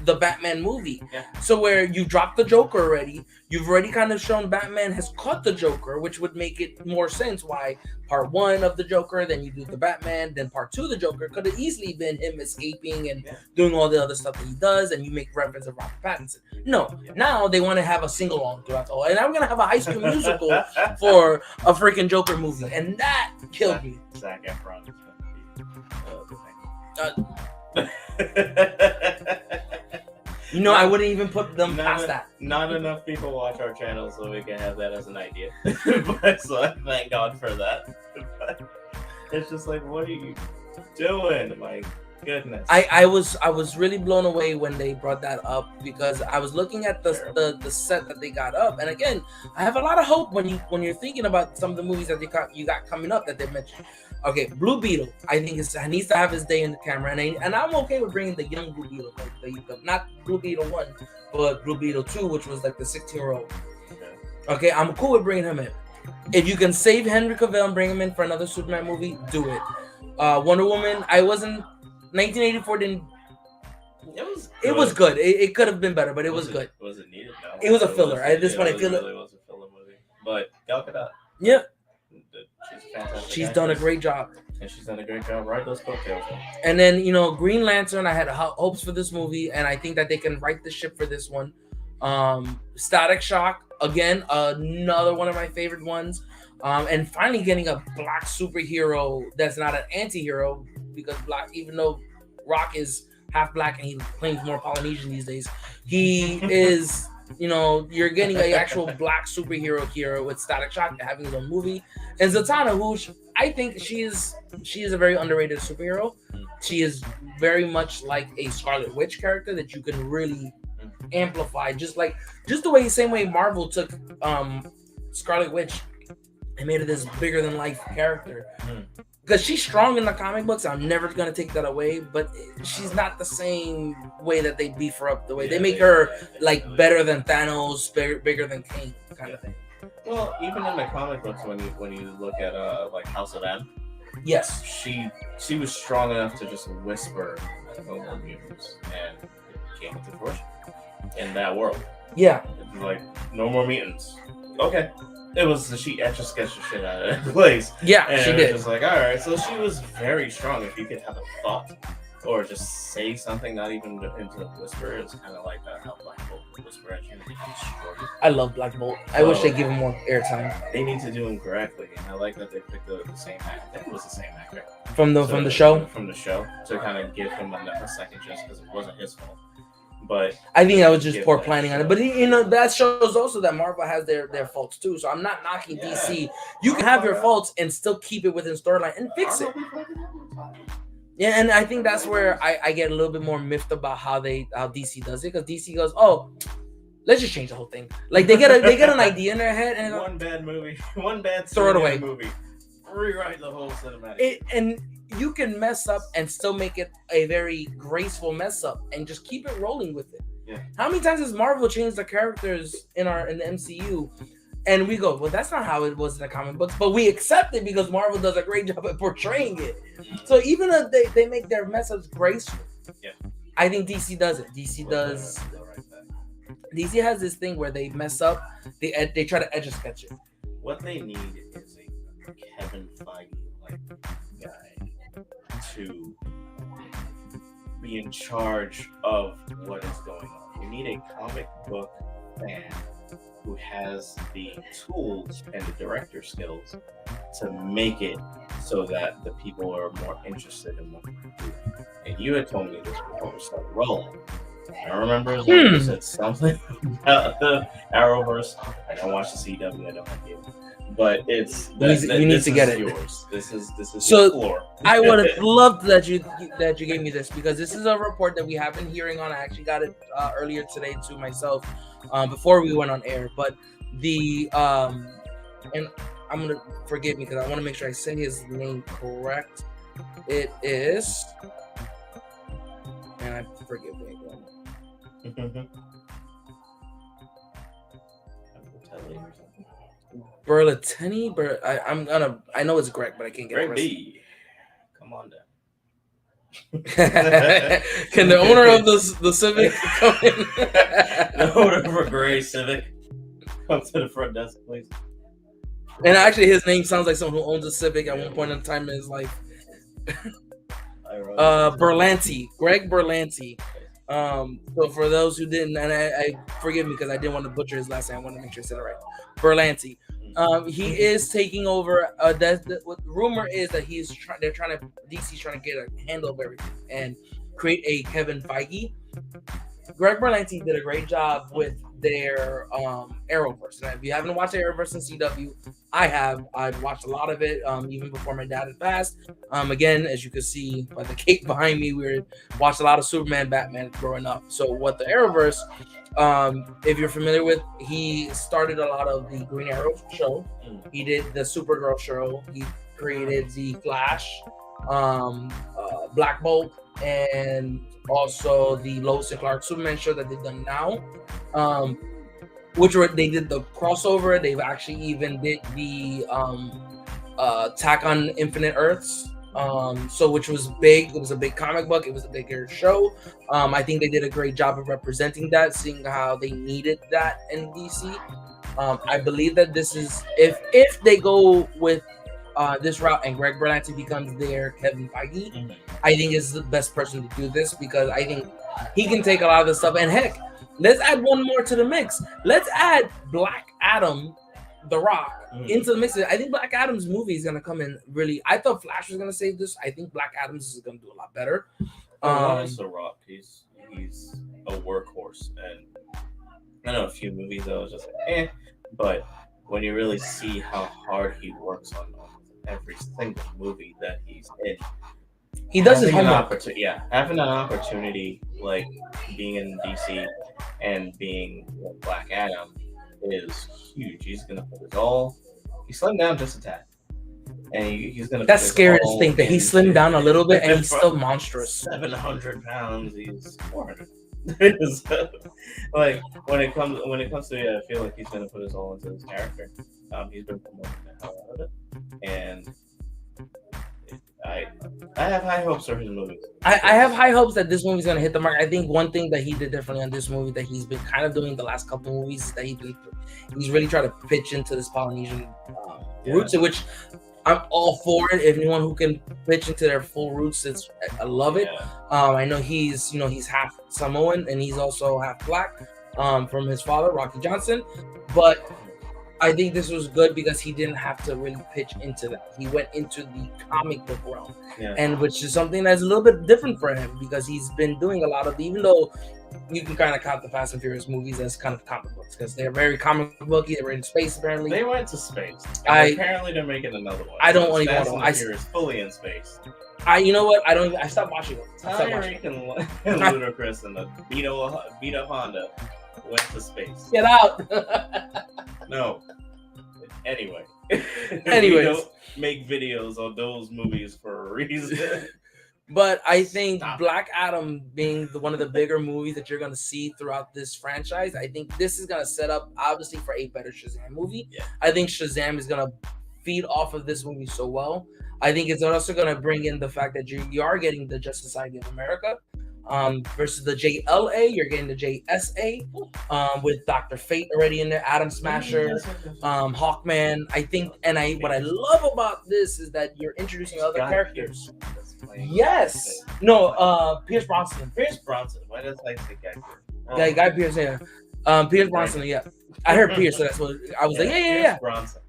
the Batman movie. Yeah. So where you dropped the Joker already, you've already kind of shown Batman has caught the Joker, which would make it more sense why part 1 of the Joker, then you do the Batman, then part 2 of the Joker could have easily been him escaping and doing all the other stuff that he does, and you make reference of Robert Pattinson. No, now they want to have a sing-along throughout the whole, and I'm gonna have a High School Musical for a freaking Joker movie, and that killed me. Zac Efron is gonna be You know, I wouldn't even put them past that. Not enough people watch our channel, so we can have that as an idea. But, so thank God for that. But it's just like, what are you doing? My goodness. I was really blown away when they brought that up because I was looking at the set that they got up, and again, I have a lot of hope when you're thinking about some of the movies that you got coming up that they mentioned. Okay, Blue Beetle, I think needs to have his day in the camera, and I'm okay with bringing the young Blue Beetle, like the not Blue Beetle 1, but Blue Beetle 2, which was like the 16-year-old. Okay, I'm cool with bringing him in. If you can save Henry Cavill and bring him in for another Superman movie, do it. Wonder Woman, 1984 didn't. It was good. It could have been better, but it was good. Was it needed? No. It was a filler. At this point, I feel it really was a filler movie. But Gal Gadot. Yeah. She's fantastic. She's done a great job. And she's done a great job right those coattails. And then, Green Lantern, I had hopes for this movie, and I think that they can right the ship for this one. Static Shock, again, another one of my favorite ones. And finally getting a black superhero that's not an anti-hero, because black, even though Rock is half black and he claims more Polynesian these days, he is, you're getting an actual black superhero here with Static Shock having his own movie. And Zatanna, who I think she is a very underrated superhero. She is very much like a Scarlet Witch character that you can really amplify, just the same way Marvel took Scarlet Witch and made it this bigger than life character. Because she's strong in the comic books, I'm never gonna take that away. But she's not the same way that they beef her up. The way they make her better than Thanos, bigger than Kane, kind of thing. Well, even in the comic books, when you look at House of M, yes, she was strong enough to just whisper no more mutants, and it came into fruition in that world. Yeah, like no more mutants. Okay. It was she etched sketched the shit out of that place. Yeah, and she it did. was just like, all right, so she was very strong. If you could have a thought or just say something, not even into a whisper, it's kind of like how Black Bolt would whisper at you and destroy you. I love Black Bolt. I wish they give him more airtime. They need to do him correctly, and I like that they picked the same actor. I think it was the same actor from the show. From the show to kind of give him a second just because it wasn't his fault. But I think that was just poor planning on it. But that shows also that Marvel has their faults too. So I'm not knocking DC. You can have your faults and still keep it within storyline and fix it. Yeah, and I think that's where I get a little bit more miffed about how DC does it, because DC goes, oh, let's just change the whole thing. Like they get an idea in their head and one bad movie, one bad throw it away. Movie, rewrite the whole cinematic. And you can mess up and still make it a very graceful mess up and just keep it rolling with it. Yeah. How many times has Marvel changed the characters in the MCU? And we go, well, that's not how it was in the comic books, but we accept it because Marvel does a great job at portraying it. So even if they make their mess ups graceful, I think DC does it. DC has this thing where they mess up, they try to edge sketch it. What they need to be in charge of what is going on. You need a comic book fan who has the tools and the director skills to make it so that the people are more interested in what you do. And you had told me this before we started rolling. I remember you said something about the Arrowverse. I don't watch the CW. I don't like it, but it's you need to get it. Yours. This is so your floor. I would have loved that you gave me this, because this is a report that we have been hearing on. I actually got it earlier today to myself before we went on air. But the and I'm gonna forgive me because I want to make sure I say his name correct. It is, and I forgive me. Berlanti, I know it's Greg, but I can't get Greg it. B. Come on down. Can the owner of the Civic come in? The owner of a gray Civic come to the front desk, please. And actually, his name sounds like someone who owns a Civic at one point in time in his life. Berlanti, Greg Berlanti. So for those who didn't, and I forgive me because I didn't want to butcher his last name. I want to make sure I said it right. Berlanti. He is taking over. What rumor is that DC's trying to get a handle of everything and create a Kevin Feige. Greg Berlanti did a great job with their Arrowverse. And if you haven't watched the Arrowverse in CW, I have. I've watched a lot of it, even before my dad had passed. Again, as you can see by the cape behind me, we watched a lot of Superman, Batman growing up. So what the Arrowverse, if you're familiar with, he started a lot of the Green Arrow show. He did the Supergirl show. He created the Flash, Black Bolt, and also the Lois and Clark Superman show that they've done now, they did the crossover. They've actually even did the Attack on Infinite Earths, which was big. It was a big comic book. It was a bigger show. I think they did a great job of representing that, seeing how they needed that in DC. I believe that this is, if they go with this route and Greg Berlanti becomes their Kevin Feige, I think is the best person to do this, because I think he can take a lot of this stuff. And heck, let's add one more to the mix. Let's add Black Adam, The Rock, into the mix. I think Black Adam's movie is gonna come in really. I thought Flash was gonna save this. I think Black Adam's is gonna do a lot better. The Rock, he's a workhorse, and I know a few movies that was just like, but when you really see how hard he works on every single movie that he's in, he does his homework. Having an opportunity like being in DC and being Black Adam is huge. He's gonna put his all. He slimmed down just a tad, and he's gonna. That's scary to think that he slimmed down a little bit and he's still monstrous. 700 pounds. He's 400. Like when it comes to it, I feel like he's gonna put his all into his character. He's been promoting the hell out of it, and I have high hopes for his movies. I have high hopes that this movie's gonna hit the mark. I think one thing that he did differently on this movie that he's been kind of doing the last couple movies is that he's really trying to pitch into this Polynesian roots, in which I'm all for it. If anyone who can pitch into their full roots, I love it. I know he's half Samoan and he's also half black from his father, Rocky Johnson. But I think this was good because he didn't have to really pitch into that. He went into the comic book realm, and which is something that's a little bit different for him because he's been doing a lot of, even though you can kind of count the Fast and Furious movies as kind of comic books because they're very comic booky. They were in space apparently. They went to space. Apparently they're making another one. I don't even want to. Fast and Furious fully in space. You know what? I stopped watching it. Tyreek and Ludacris and the beat up Honda went to space. Get out. No. Anyway. Anyways. We don't make videos on those movies for a reason. But I think Black Adam being one of the bigger movies that you're going to see throughout this franchise, I think this is going to set up, obviously, for a better Shazam movie. Yeah. I think Shazam is going to feed off of this movie so well. I think it's also going to bring in the fact that you are getting the Justice Society of America versus the JLA. You're getting the JSA with Dr. Fate already in there, Atom Smasher, Hawkman. I think, what I love about this is that you're introducing other characters. Yes. No. Pierce Brosnan. Pierce Bronson. Why does I say Guy Pearce? Yeah, Guy Pearce. Yeah. Pierce Brosnan. Yeah. I heard Pierce, so that's what I was like. Yeah. Pierce Bronson.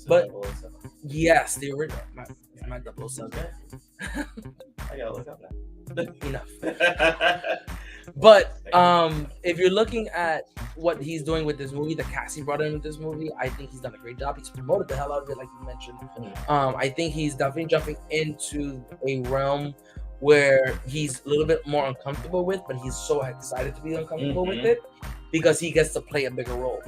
But 007. yes, the original. My 007. I gotta look up now. Enough. But if you're looking at what he's doing with this movie, the cast he brought in with this movie, I think he's done a great job. He's promoted the hell out of it, like you mentioned. I think he's definitely jumping into a realm where he's a little bit more uncomfortable with, but he's so excited to be uncomfortable with it because he gets to play a bigger role.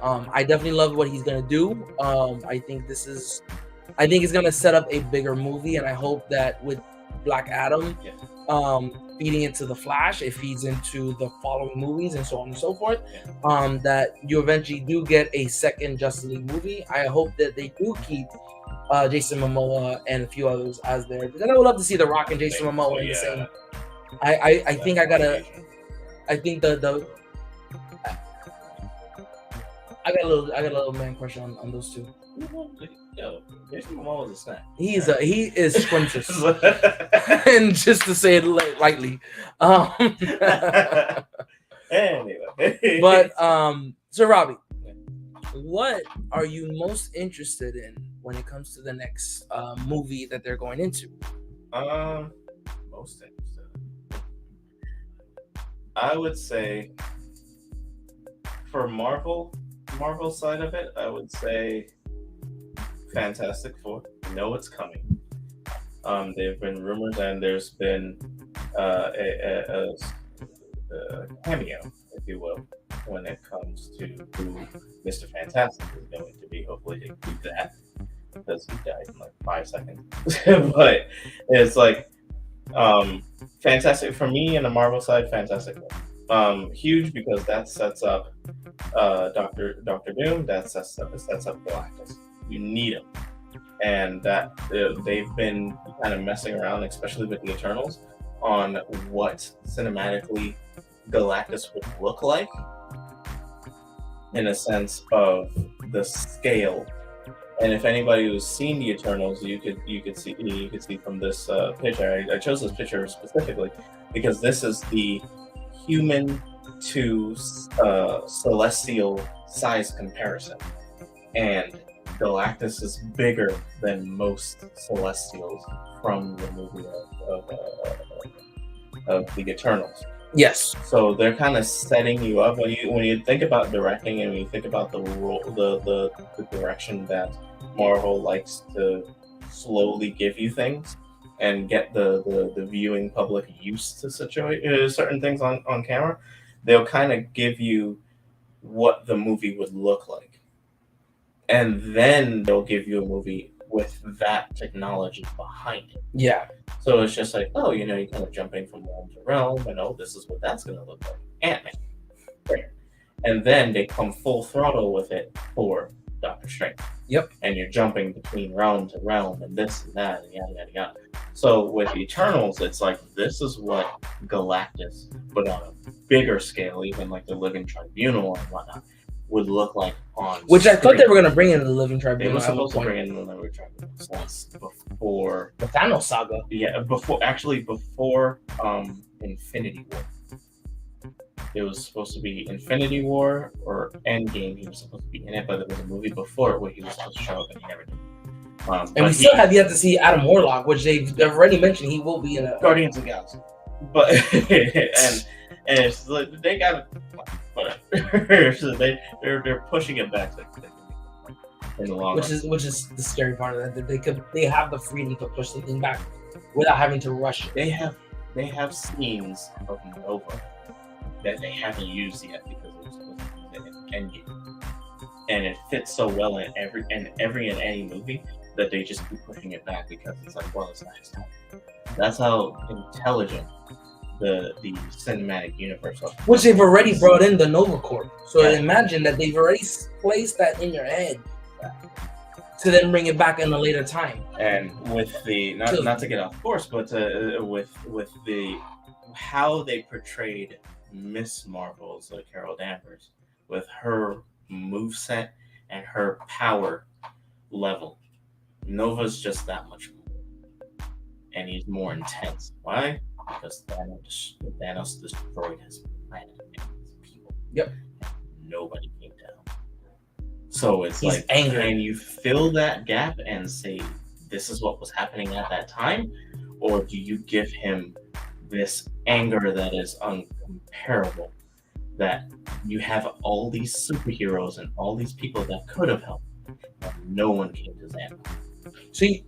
I definitely love what he's gonna do. I think it's gonna set up a bigger movie, and I hope that with Black Adam, feeding into the Flash, it feeds into the following movies and so on and so forth. That you eventually do get a second Justice League movie. I hope that they do keep Jason Momoa and a few others as there, because I would love to see The Rock and Jason Momoa in the same. I think I think I got a little man crush on those two. Yo, Jason Momoa is a snack. He is scrumptious, and just to say it lightly. Anyway, but so Robbie, what are you most interested in when it comes to the next movie that they're going into? Most interested. I would say for Marvel side of it, I would say Fantastic Four. I know it's coming. There have been rumors, and there's been a cameo, if you will, when it comes to who Mr. Fantastic is going to be. Hopefully they do that, because he died in like 5 seconds. But it's like Fantastic for me, and the Marvel side, Fantastic Four. Huge, because that sets up Doctor Doom. That sets up Galactus. You need them, and that they've been kind of messing around, especially with the Eternals, on what cinematically Galactus would look like, in a sense of the scale. And if anybody who's seen the Eternals, you could see from this picture. I chose this picture specifically because this is the human to celestial size comparison, and Galactus is bigger than most Celestials from the movie of the Eternals. Yes. So they're kind of setting you up when you think about directing, and when you think about the role, the direction that Marvel likes to slowly give you things and get the viewing public used to certain things on camera. They'll kind of give you what the movie would look like. And then they'll give you a movie with that technology behind it. Yeah. So it's just like, oh, you kind of jumping from realm to realm, and oh, this is what that's going to look like. Ant-Man. Great. And then they come full throttle with it for Doctor Strange. Yep. And you're jumping between realm to realm, and this and that, and yada, yada, yada. So with Eternals, it's like, this is what Galactus, but on a bigger scale, even like the Living Tribunal and whatnot, would look like on which screen. I thought they were going to bring in the Living They Tribunal. were supposed to bring in the Living Tribunal once before the Thanos saga. Yeah, before Infinity War. It was supposed to be Infinity War or Endgame. He was supposed to be in it, but there was a movie before it where he was supposed to show up, and he never did. And we still have yet to see Adam Warlock, which they've already mentioned he will be in a Guardians of the Galaxy. But and it's like they got whatever. So they're pushing it back in the long run. Which is the scary part of that. They have the freedom to push the thing back without having to rush it. They have scenes of Nova that they haven't used yet because it was supposed to be in Endgame, and it fits so well in every and any movie that they just keep pushing it back because it's like, well, it's not his time. That's how intelligent the cinematic universe of, which they've already brought in the Nova Corp. So imagine that they've already placed that in your head to then bring it back in a later time. And with the not to get off course, but with the how they portrayed Miss Marvel's Carol Danvers with her moveset and her power level, Nova's just that much more. and he's more intense. Why? Because Thanos destroyed his planet and his people. Yep. Nobody came down. So it's He's like, angry. can you fill that gap and say this is what was happening at that time, or do you give him this anger that is uncomparable? That you have all these superheroes and all these people that could have helped, and no one came to Xandar. See,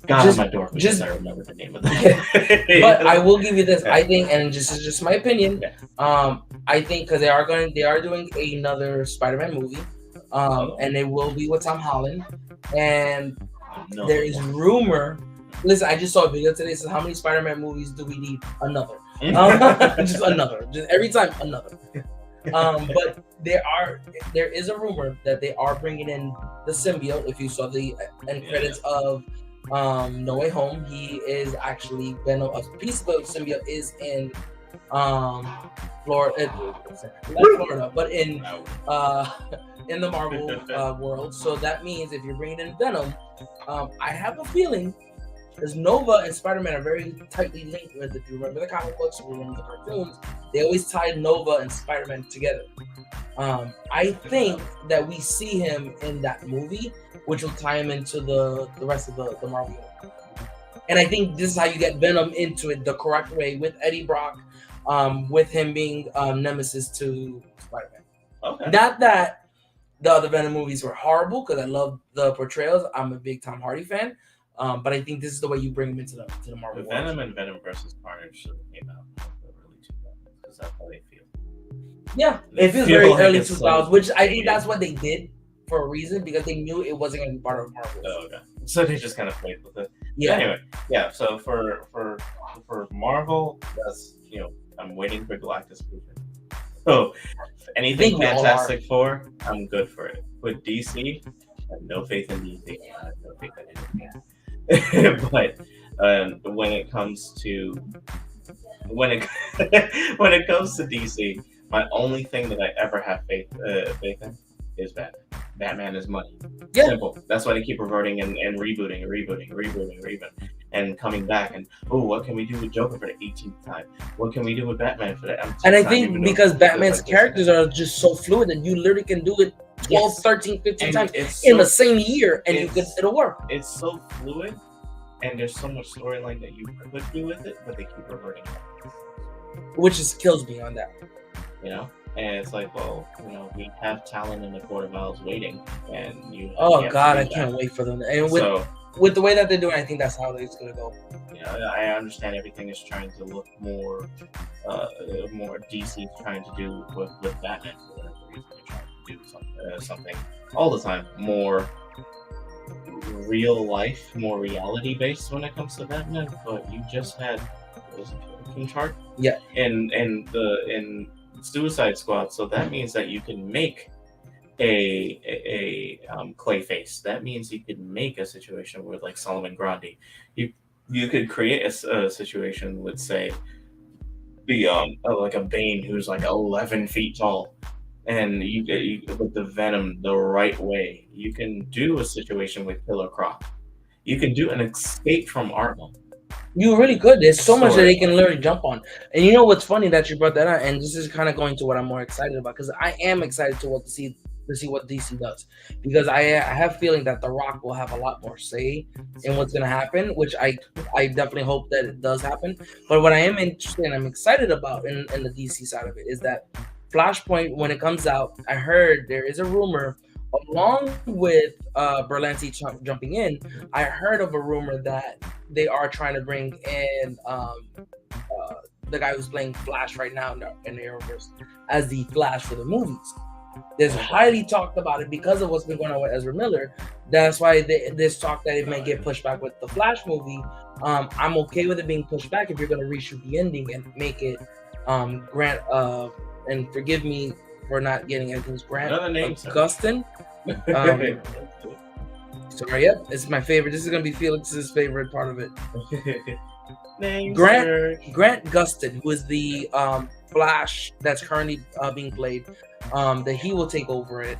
God on my door because I remember the name of that. But I will give you this. I think, and this is just my opinion. Yeah. I think because they are doing another Spider-Man movie, and it will be with Tom Holland, and there is rumor. Listen, I just saw a video today. It says, how many Spider-Man movies do we need? Another. Just another. Just every time another. But there is a rumor that they are bringing in the symbiote. If you saw the end credits of No Way Home, he is actually Venom. A piece of the symbiote is in Florida, not Florida, but in the Marvel world. So that means if you're bringing in Venom, I have a feeling. Because Nova and Spider-Man are very tightly linked with, if you remember the comic books, if you remember the cartoons, they always tied Nova and Spider-Man together. I think that we see him in that movie, which will tie him into the rest of the Marvel universe. And I think this is how you get Venom into it the correct way, with Eddie Brock, with him being nemesis to Spider-Man. Okay. Not that the other Venom movies were horrible, because I love the portrayals. I'm a big Tom Hardy fan. But I think this is the way you bring him into the Marvel. Venom and Venom versus Carnage should have came out in the early 2000s because that's how they feel. Yeah, it feels very early 2000s, which I think that's what they did for a reason, because they knew it wasn't going to be part of Marvel. Oh, okay. So they just kind of played with it. Yeah. But anyway, yeah. So for Marvel, that's I'm waiting for Galactus. So anything Fantastic Four, I'm good for it. With DC, I have no faith in DC. I have no faith in anything. But when it comes to DC, my only thing that I ever have faith in is Batman. Batman is money. Yeah. Simple. That's why they keep reverting and rebooting, and coming back. And what can we do with Joker for the 18th time? What can we do with Batman for that? And I think because Batman's characters are just so fluid that you literally can do it 12, 13, 15 times in the same year, and it'll work. It's so fluid, and there's so much storyline that you could do with it, but they keep reverting it. Which kills me on that. And it's like, we have talent in the Court of Owls waiting, and Oh God, I can't wait for them. And with the way that they're doing, I think that's how it's gonna go. I understand everything is trying to look more DC trying to do with Batman for whatever reason. They're trying to do something all the time more real life, more reality based when it comes to Batman. But you just had King Shark, in Suicide Squad, so that means that you can make a Clayface. That means you can make a situation where, like Solomon Grundy, you could create a situation with, say, the like a Bane who's like 11 feet tall, and you with the Venom the right way, you can do a situation with Killer Croc. You can do an Escape from Arkham. You really could. There's so much that they can literally jump on. And you know what's funny that you brought that up, and this is kind of going to what I'm more excited about, because I am excited to see what DC does, because I have a feeling that The Rock will have a lot more say in what's going to happen, which I definitely hope that it does happen. But what I am interested and I'm excited about in the DC side of it is that Flashpoint, when it comes out, I heard there is a rumor, along with Berlanti jumping in, I heard of a rumor that they are trying to bring in the guy who's playing Flash right now in the Arrowverse as the Flash for the movies. There's highly talked about it because of what's been going on with Ezra Miller. That's why there's talk that it may get pushed back with the Flash movie. I'm okay with it being pushed back if you're going to reshoot the ending and make it Grant, and forgive me for not getting anything's Grant Gustin. Sorry, yep, it's my favorite. This is gonna be Felix's favorite part of it. Grant Gustin, who is the Flash that's currently being played, that he will take over it.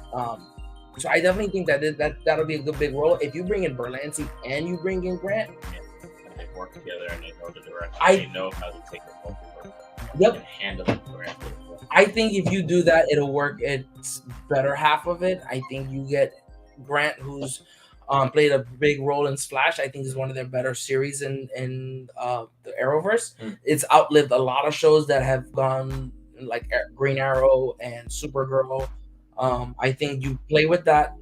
So I definitely think that'll be a good big role. If you bring in Berlanti and you bring in Grant, together and they know the direction. I- They know how to take the multiverse Yep. and handle it correctly. I think if you do that, it'll work. It's better half of it. I think you get Grant, who's played a big role in Splash. I think is one of their better series in the Arrowverse. It's outlived a lot of shows that have gone like Green Arrow and Supergirl. I think you play with that.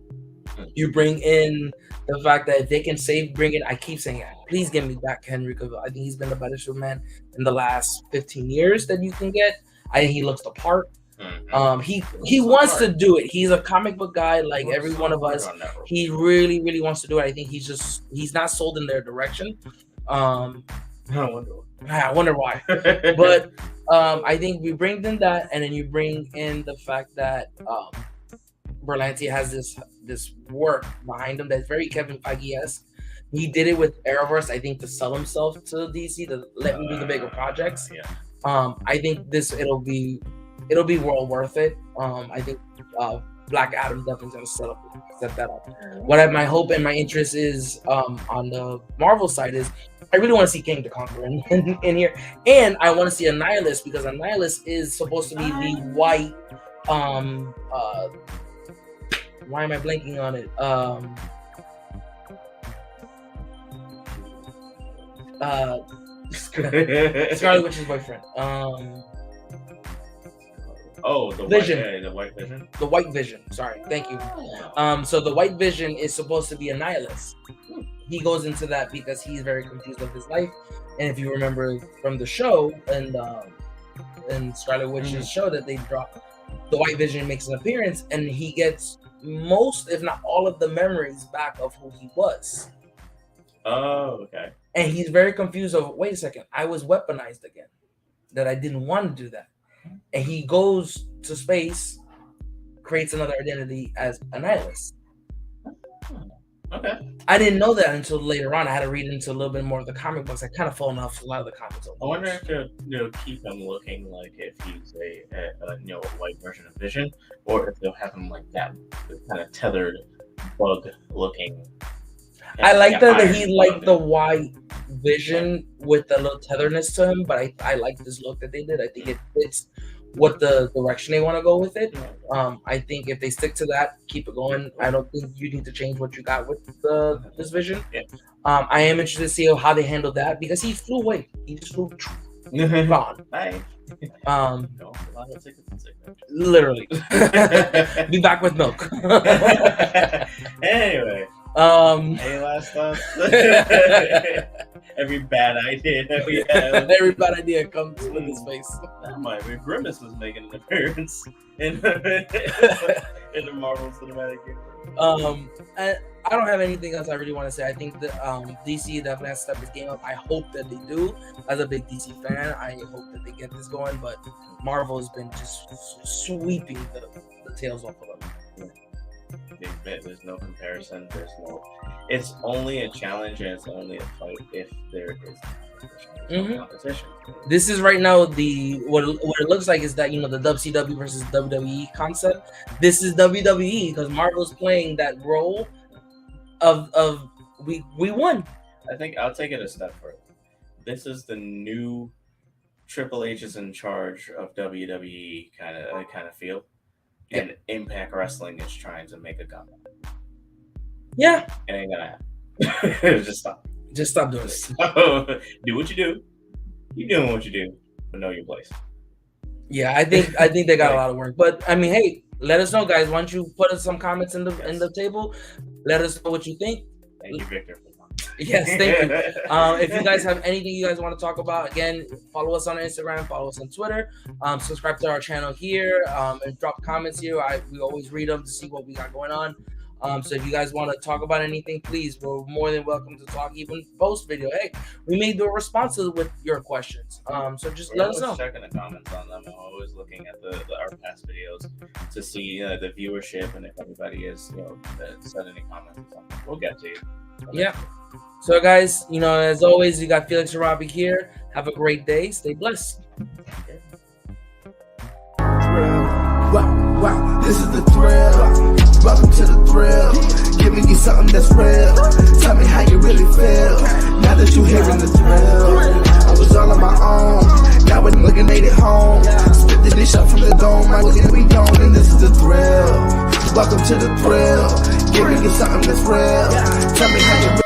You bring in the fact that if they can bring in. I keep saying it. Please give me back Henry Cavill. I think he's been the better Superman in the last 15 years that you can get. I think he looks the part. He wants to do it. He's a comic book guy like every one of us. He really, really wants to do it. I think he's not sold in their direction. I wonder why. But I think we bring in that, and then you bring in the fact that Berlanti has this work behind him that's very Kevin Feige-esque. He did it with Arrowverse, I think, to sell himself to DC to let him do the bigger projects. I think it'll be well worth it. I think Black Adam definitely gonna set that up. What my hope and my interest is on the Marvel side is I really want to see King the Conqueror in here, and I want to see Annihilus because Annihilus is supposed to be the white. Why am I blanking on it? Scarlet Witch's boyfriend. The Vision. White Vision. The White Vision. Sorry, thank you. So the White Vision is supposed to be Annihilus. He goes into that because he's very confused with his life, and if you remember from the show and Scarlet Witch's show that they dropped, the White Vision makes an appearance, and he gets most, if not all, of the memories back of who he was. Oh, okay. And he's very confused of, wait a second, I was weaponized again. That I didn't want to do that. And he goes to space, creates another identity as Annihilus. Okay. I didn't know that until later on. I had to read into a little bit more of the comic books. I kind of fallen off a lot of the comics. I wonder if they'll keep him looking like if he's a white version of Vision, or if they'll have him like that kind of tethered bug looking. I like that he liked the white Vision with a little tetherness to him, but I like this look that they did. I think it fits what the direction they want to go with it. I think if they stick to that, keep it going. I don't think you need to change what you got with this Vision. I am interested to see how they handle that because he flew away. He just flew gone. Bye. Literally. Be back with milk. Anyway. Any last thoughts? Every bad idea that we have. Every bad idea comes with his face. My Grimace was making an appearance in the Marvel Cinematic Universe. And I don't have anything else I really want to say. I think that DC definitely has to step this game up. I hope that they do. As a big DC fan, I hope that they get this going. But Marvel has been just sweeping the tails off of them. There's no comparison. It's only a challenge and it's only a fight if there is competition. This is right now what it looks like is that the WCW versus WWE concept. This is WWE because Marvel's playing that role of we won. I think I'll take it a step further. This is the new Triple H is in charge of WWE kind of feel. And Impact Wrestling is trying to make a comeback. Yeah. It ain't gonna happen. Just stop. Just stop doing it. Do what you do. Keep doing what you do, but know your place. Yeah, I think they got a lot of work. But I mean, hey, let us know, guys. Why don't you put us some comments in the table? Let us know what you think. Thank you, Victor. Yes, thank you. If you guys have anything you guys want to talk about, again, follow us on Instagram, follow us on Twitter, subscribe to our channel here, and drop comments here. We always read them to see what we got going on. So if you guys want to talk about anything, please, we're more than welcome to talk, even post video. Hey, we may do a response with your questions. So just let us know. Checking the comments on them. I'm always looking at our past videos to see the viewership and if anybody is said any comments or something. We'll get to you. Yeah. So guys, as always, you got Felix and Robbie here. Have a great day. Stay blessed. Wow, this is the thrill. Welcome to the thrill. Giving you something that's real. Tell me how you really feel. Now that you you hearing the thrill. I was all on my own, now when looking made it home. Spit the dish out from the dome, my looking we gone, and this is the thrill. Welcome to the thrill, giving you something that's real. Tell me how you